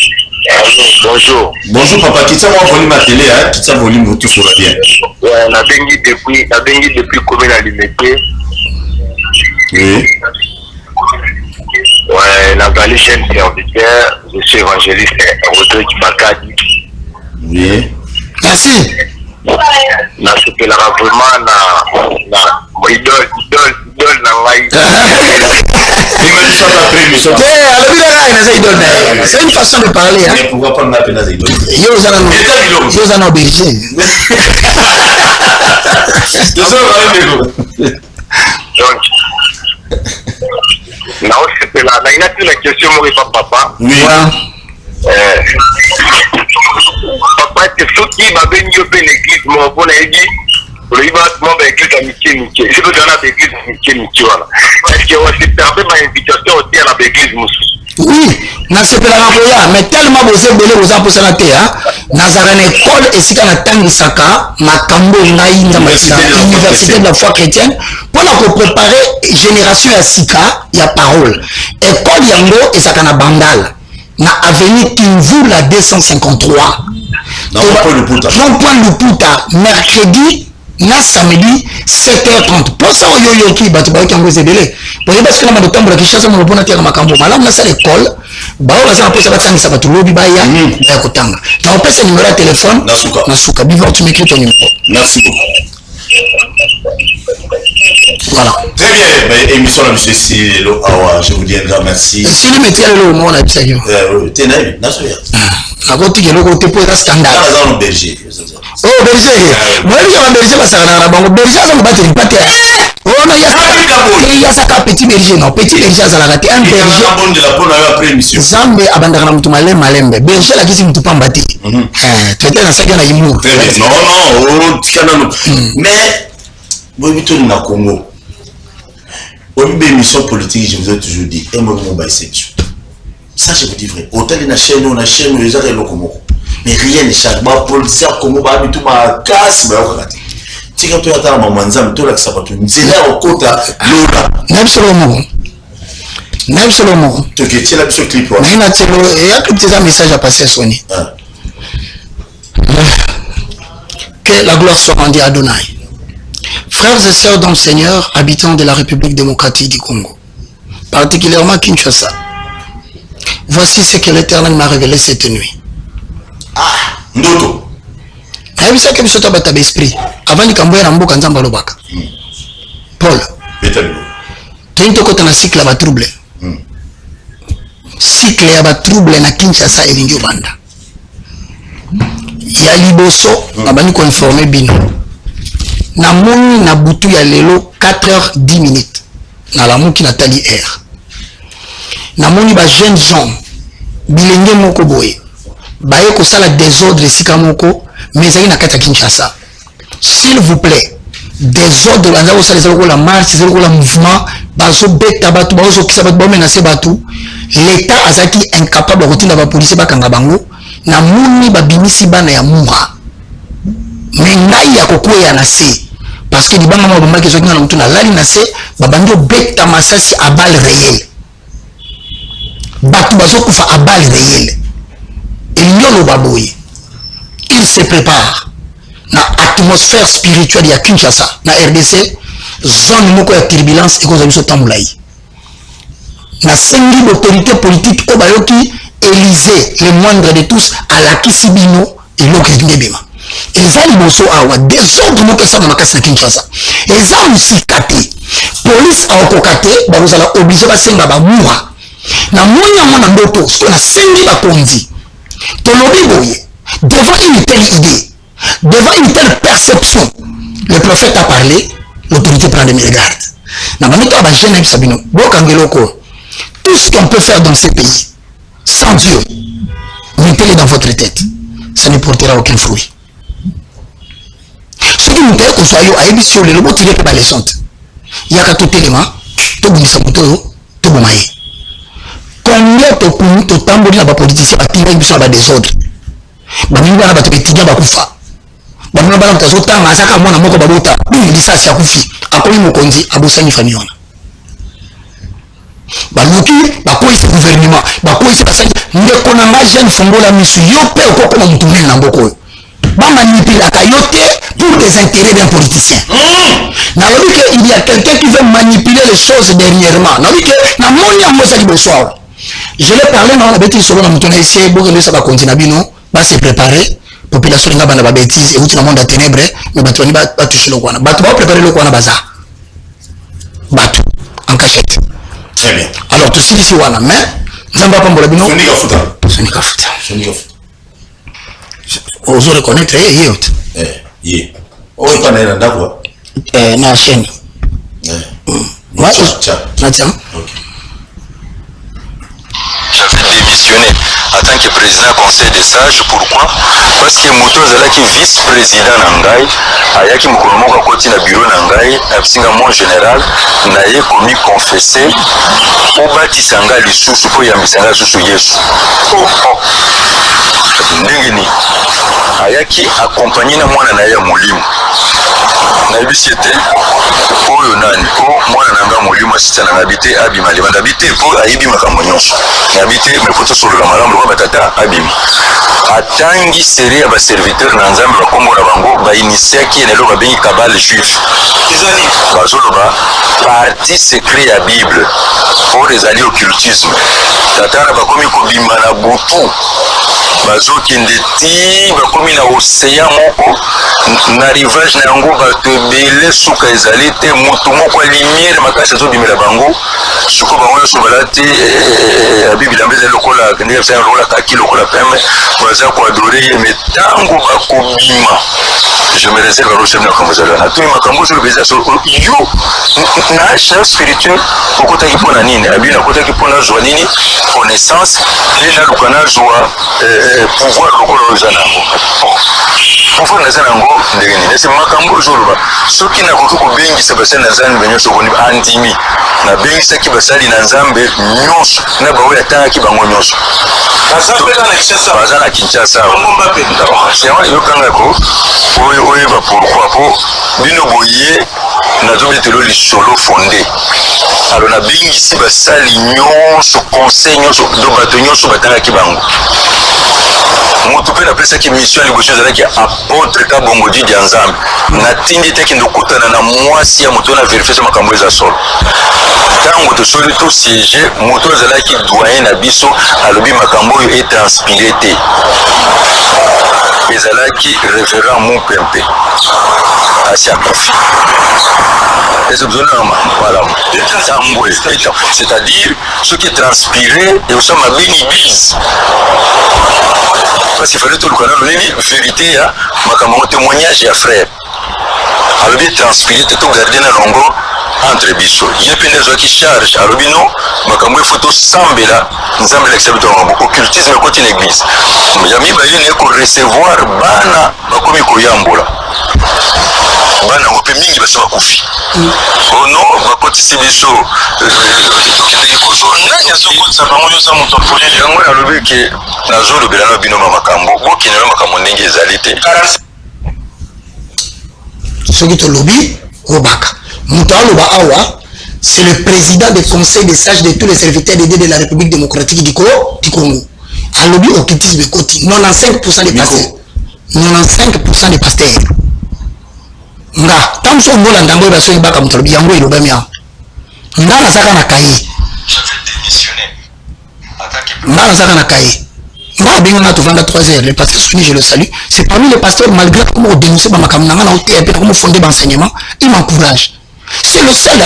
Bonjour. Bonjour papa, qui t'a volume à télé, hein? Qui t'a volume tout sur la bien. Ouais, la bengi depuis combien de limité? Oui. Ouais, la vallée chaîne serviteur, je suis évangéliste Rodrigue Bakadi. Oui. Merci. Na sepelaka vraiment na mon idole na ngai. C'est une façon de parler. Hein? Mais pourquoi pas m'appeler dans les idole? Yo berger. Donc, na ina tuna question mo pa papa. Oui. Papa te soki ba bengi yo pe l'église mo bona egi. Le iba mo ba église amitié. Je veux donner à l'église amitié wala. Est-ce que on s'est perdu ma invitation au à l'église musu? Oui, na sepela na mais tellement vous êtes belé aux impossibilités hein. Nazarene école et si kana tangisaka makambo ngai na université de la foi chrétienne pour la préparer génération ya sika ya parole. École yango et ça kana bandal na avenue Kinvu la 253. Point Luputa mercredi na samedi 7h30 pour ça yo ki batu ba ki ngo zebele pour parce que na madotambo la kishasa mo pona tia makambo malamu na sa l'école ba on ça pesa batangisa batu lobi ba ya ba kutanga na opesa numéro de téléphone na suka bivor tu m'écris ton numéro. Merci beaucoup. Voilà. Très bien, mais émission là monsieur Silo Awa, je vous dis un grand merci. Si le métier le mot na bisagio. Tenay, na soya. Na koti ke loko te po ta standard. Dans un berger. Oh berger. Moi je vais berger parce que na bango berger ça me battre pas terre. Oh non il y a ça petit berger non petit berger ça la raté un berger. Bon de la bonne après émission. Zambe abandaka na mtu malembe berger la kisi mtu pambati. Tete na saka na imu. Très bien. Non, tikana no. Mais bon tu na Congo. Au début de l'émission politique, je vous ai toujours dit, et moi, mon bisection. Ça, je vous dis vrai. Autant il y a une chaîne, les gens sont là. Mais rien ne change. Ma police, comme on va tout ma casse, mais on va rater. Si quand tu as un moment, tu as un sabat, tu as un quota, l'ora. Même seulement. Tu as un petit clip. Il y a un message à passer à Sony. Que la gloire soit rendue à Adonai. Frères et sœurs dans le Seigneur, habitants de la République démocratique du Congo, particulièrement Kinshasa, voici ce que l'Éternel m'a révélé cette nuit. Ah, Ndoto. Vous savez que vous êtes un esprit. Avant de camboyer en boucan zamba lobaka. Paul. Tu es côté na cycle à trouble. Cycle à trouble na Kinshasa et Lingio Banda. Ya liboso, abani ko informer bino. Na moni na butu ya lelo 4h10 na la muki Nathalie R. Na moni ba jeunes gens bilenge moko boye baye ko sala désordre sika moko mais na kata Kinshasa. S'il vous plaît, désordre banza ko sala ko la marche, ko la mouvement, bazo beta batu bazo kisa batu ba menacer batu. L'état azaki incapable de retenir ba police ba kanga bango na moni ba bimisi bana ya mura. Mais ngai ya kokoya na se parce que libanga mo bamaki soki na mutu na lali na se babando beta masasi à balle réelle batu bazo kufa à balle réelle et nyolo baboyi il se prépare na atmosphère spirituelle ya Kinshasa na RDC zone moko ya turbulence et cause biso tamulai na sengi l'autorité politique obayoki Élysée le moindre de tous à la Kisibino et l'Okindebima. Eza liboso awa désordre moko esala makasi na Kinshasa. Eza musika te. Police aokoka te bazala obligé basenga bamura. Na moni yango na ndoto soki nasengi bakonzi. Tolobi boye devant une telle idée, devant une telle perception, le prophète a parlé, l'autorité prend des regards. Na manito aba jeune na bisabino bokangeloko. Tout ce qu'on peut faire dans ces pays sans Dieu, mettez-le dans votre tête. ça ne portera aucun fruit. Ce qui nous fait qu'on soit yo, aïe, sur le robot tiré par les chantes. Il y a qu'à tout élément, tout le monde, tout le monde. Combien de temps de la politicien a tiré des désordres? Bamina ba tobetinya bakufa. Bamina ba mtazota masaka mwana moko babota. Bili lisasi ya kufi. Akomi mokonzi abosani famille wana. Baluki bakoyi ce gouvernement, bakoyi ce basali ndeko na ma jeune fongola misu yo pe okoko na mutumeli na mboko. Ba manipuler kayote pour des intérêts d'un politicien. Na lobi que il y a quelqu'un qui veut manipuler les choses dernièrement. Na lobi que na monia moza di bonsoir. Je l'ai parlé dans la bêtise sur le mutuna ici, beaucoup de ça va continuer bino. Va se préparer, population n'a pas de bêtises et où tu as monde à ténèbres, mais tu vas pas toucher le coin. Tu vas préparer le coin à bazar. Batou, en cachette. Très bien. Alors, tout ce qui est là, mais, nous n'avons pas de bino. Ce n'est qu'à foutre. Ce n'est qu'à foutre. Ce n'est qu'à foutre. Vous allez reconnaître, Oh, il est là, quoi. Na chaîne. Moi, tiens. J'avais démissionné en tant que président du conseil des sages. Pourquoi? Parce que Moto Zalaki vice-président Nangai, Ayaki Mukolomoka Koti na bureau Nangai, Absinga mon général, Naye commis confessé, Obati Sanga Lissusu, pour Yamisanga Susu Yesu. Ndengeni, Ayaki accompagné na mwana na ya Moulimu. Nayebi siete oyo nani po mwana nanga molimo asita na nabite abima le nabite po ayibi makambo nyonso nabite mepoto solo la malamu ko batata abima atangi série ya ba serviteur na nzambe ba kombo na bango ba initiaki na lo ba bengi kabale juif izali bazolo ba parti secret ya bible pour les alliés occultisme tatana ba komi ko bimba na butu bazokende ti bakomi na océan moko na rivage na yango bato ebele suka ezali te motu moko ya lumière makasi azobimela bango suko bango nyonso balati abibilamba ezali lokola ndenge bisali lokola kaki lokola pembe baza koadore ye me ntango bakobima je me réserve à l'océan makambo ezali wana tomi makambo ozoloba eza yo na chef spirituel okotaki mpona nini abino akotaki mpona zwa nini connaissance ye naluka nazwa pouvoir lokola oza nango pouvoir naza nango ndenge nini ese makambo ozoloba soki nakoki kobengisa basali na nzambe nyonso boni andimi nabengisaki basali na nzambe nyonso na baoyo atangaki bango nyonso baza na Kinshasa yokangako oyeba pourquoi po bino boye nazobetelo lisolo fonde alo nabengisi basali nyonso conseil nyonso do bato nyonso batangaki bango moto mpe napesaki mission ya liboso ezalaki apôtre kabongo didi ya nzambe natindi etaki ndokutana na mwasi ya moto na verifie so makambo eza solo ntango tosoli tosiege moto azalaki doyen na biso alobi makambo oyo etranspire te ezalaki révérend Mupempe asi akufi c'est-à-dire ce qui est transpiré et aussi ma bénibise parce qu'il fallait tout le connaître la vérité ya makambo témoignage ya frère alobi transpiré tout garder na longo entre biso ye pene zwaki charge alobi no makambo il faut to sambela nzambe l'accepte ngo occultisme côté l'église yami ba yene ko recevoir bana bakomi koyambola bana ngope mingi baso bakufi ono bakotisi biso tokiteki kozona nyasokotisa bango nyonso moto apolili yango alobi ke nazolobela na bino makambo bokinela makambo ndenge ezali te soki tolobi obaka moto aloba awa c'est le président du conseil des sages de tous les serviteurs dédiés de la République démocratique du Congo alobi occultisme koti 95% des pasteurs 95% des pasteurs nga tamso ngola ndango baso ibaka mutolobi yango ilobami ya ndana saka na kaye ndana saka na kaye nga benga na tovanda 3 heures le pasteur Soni je le salue c'est parmi les pasteurs malgré comment on dénoncer ba makamna na hôtel et comment fonder l'enseignement il m'encourage c'est le seul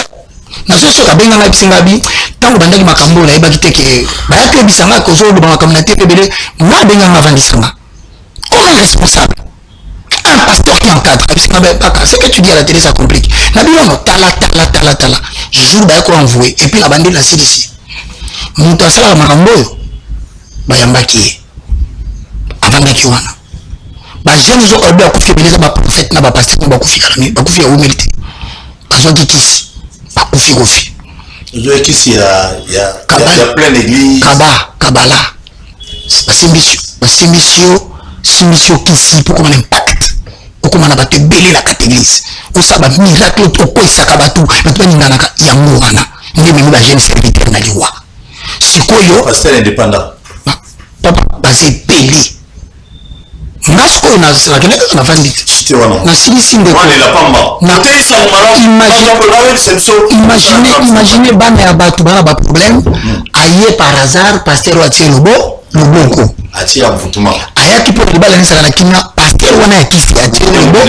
na so ka benga na bisinga bi tango bandaki makambo na yeba kiteke ba ya bisanga ko zo ba makamna te pebele nga benga na vandisanga comme un responsable un pasteur qui encadre ce que tu dis à la télé ça complique nabino tala jour ba ko envoyer et puis la bande la CDC muto asala makambo yo bayambaki avandaki wana ba jeune zo obe akufi beleza ba prophète na ba pasteur ba kufi kala ba kufi ya humilité bazo kikisi ba kufi kofi zo kikisi ya plein église kabala simisio kisi pour qu'on impact pour qu'on a battu belé la catégorie pour ça ba miracle to ko isaka batu batu ningana ya ngwana ndi mimi ba jeune serviteur na liwa sikoyo pasteur indépendant papa basé belé Nasko na sakene na fandi na silisi ndeko imaginez bana ya batu bana ba problème aye par hasard pasteur wa tie loboko atia mvutuma ayaki po libala nisala na kina pasteur wana ya kisi atie loboko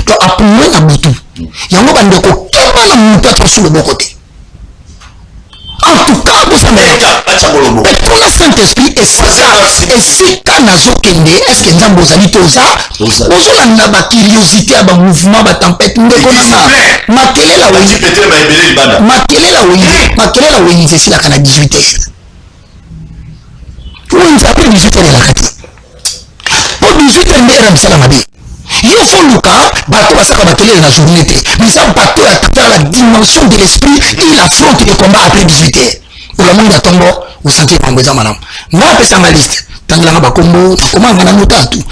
to apumwe na butu yango bandeko kema na mutu atosu loboko te. En tout cas, vous savez, pour le Saint-Esprit, et si quand Nazokende, est-ce que nous avons dit tout ça? Nous avons la curiosité, un mouvement, une tempête, nous avons la wéni, c'est si la cana 18 heures. Où nous avons 18 heures de la carte. Pour 18 heures, nous avons salamabé. Il faut le cas, bateau à ça comme atelier de la journée. Mais ça, bateau à la dimension de l'esprit, il affronte les combats après 18 heures. Pour le monde à tomber, vous sentez en besoin, madame. Moi, je fais ma liste. Tant que la combo, comment on a noté tout.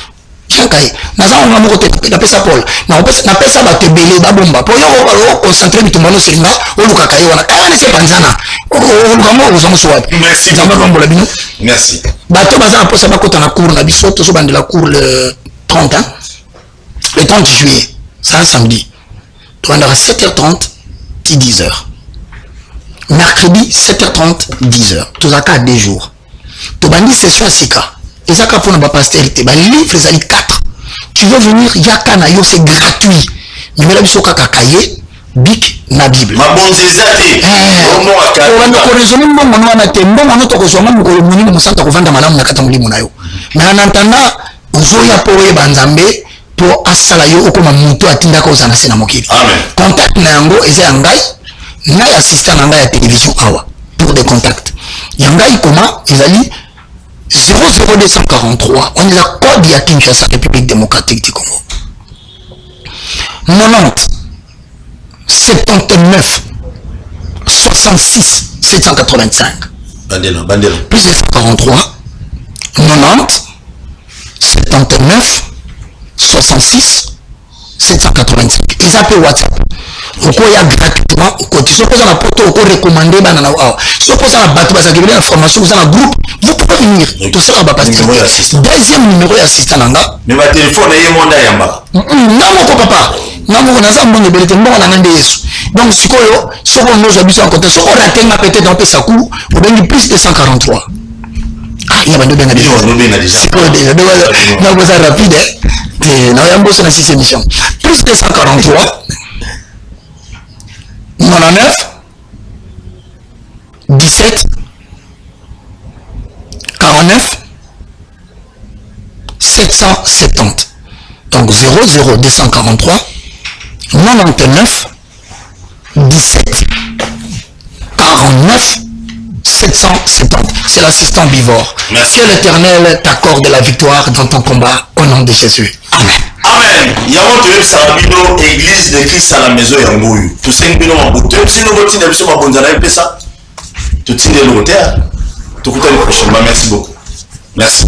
Chankaï, nous avons un côté, on appelle ça Paul. On appelle ça Batebele, Babomba. Pour y concentrer, tout le monde sur là, on le cacaille, on a carrément ces panzana. Merci. Bateau, bazar, pour ça, on a cours, on a bisou, tout ça, de la cour le 30 ans. Le 30 juillet, c'est un samedi. Tu vas à 7h30, 10h. Mercredi, 7h30, 10h. Tu vas à 2 jours. Tu vas à session à Sika. Et ça, quand on va passer, tu vas livre, les 4. Tu veux venir, Yaka na yo, c'est gratuit. Mais là, tu vas cahier, bic, na Bible. Ma bonne zézate. On a raisonné, on a été bon, on a été raisonné, on a été pour asala yo okoma mutu atinda ko zana sena mokili. Contact na yango eza yangai na assistant na ngai ya télévision awa pour des contacts. Yangai comment ezali 00243 on est la code ya Kinshasa République démocratique du Congo. 90 79 66 785 bandela plus de 143 90 79 66 785. Ils appellent WhatsApp. Oko ya gratuitement côté so posa na poto oko recommander bana na wa. So posa na bato ba zakibela information vous en groupe, vous pouvez venir. Tout ça va passer. Deuxième numéro assistant nanga. Mais ma téléphone est monda yamba. Non ko papa. Non ko na za mbongo belete mbongo na ngande Yesu. Donc sikoyo soko nous habitons en côté soko ratenga peut-être dans pesa coup au bengi plus de 143. Il y a pas de bien déjà. Non, vous êtes rapide. Non, il y a un beau sur la 6 émissions. Plus de 143. 99. 17. 49. 770. Donc 00243. 99. 17. 49. 770. C'est l'assistant Bivor. Que l'Éternel t'accorde la victoire dans ton combat au nom de Jésus. Amen. Amen. Yamo tu Sabino, église de Christ à la maison Yangoyu. Tu sais que nous avons tout si nous continuons à faire bonne année, ça. Tu tiens de l'autre. Tu écoutes le prochain. Merci beaucoup. Merci.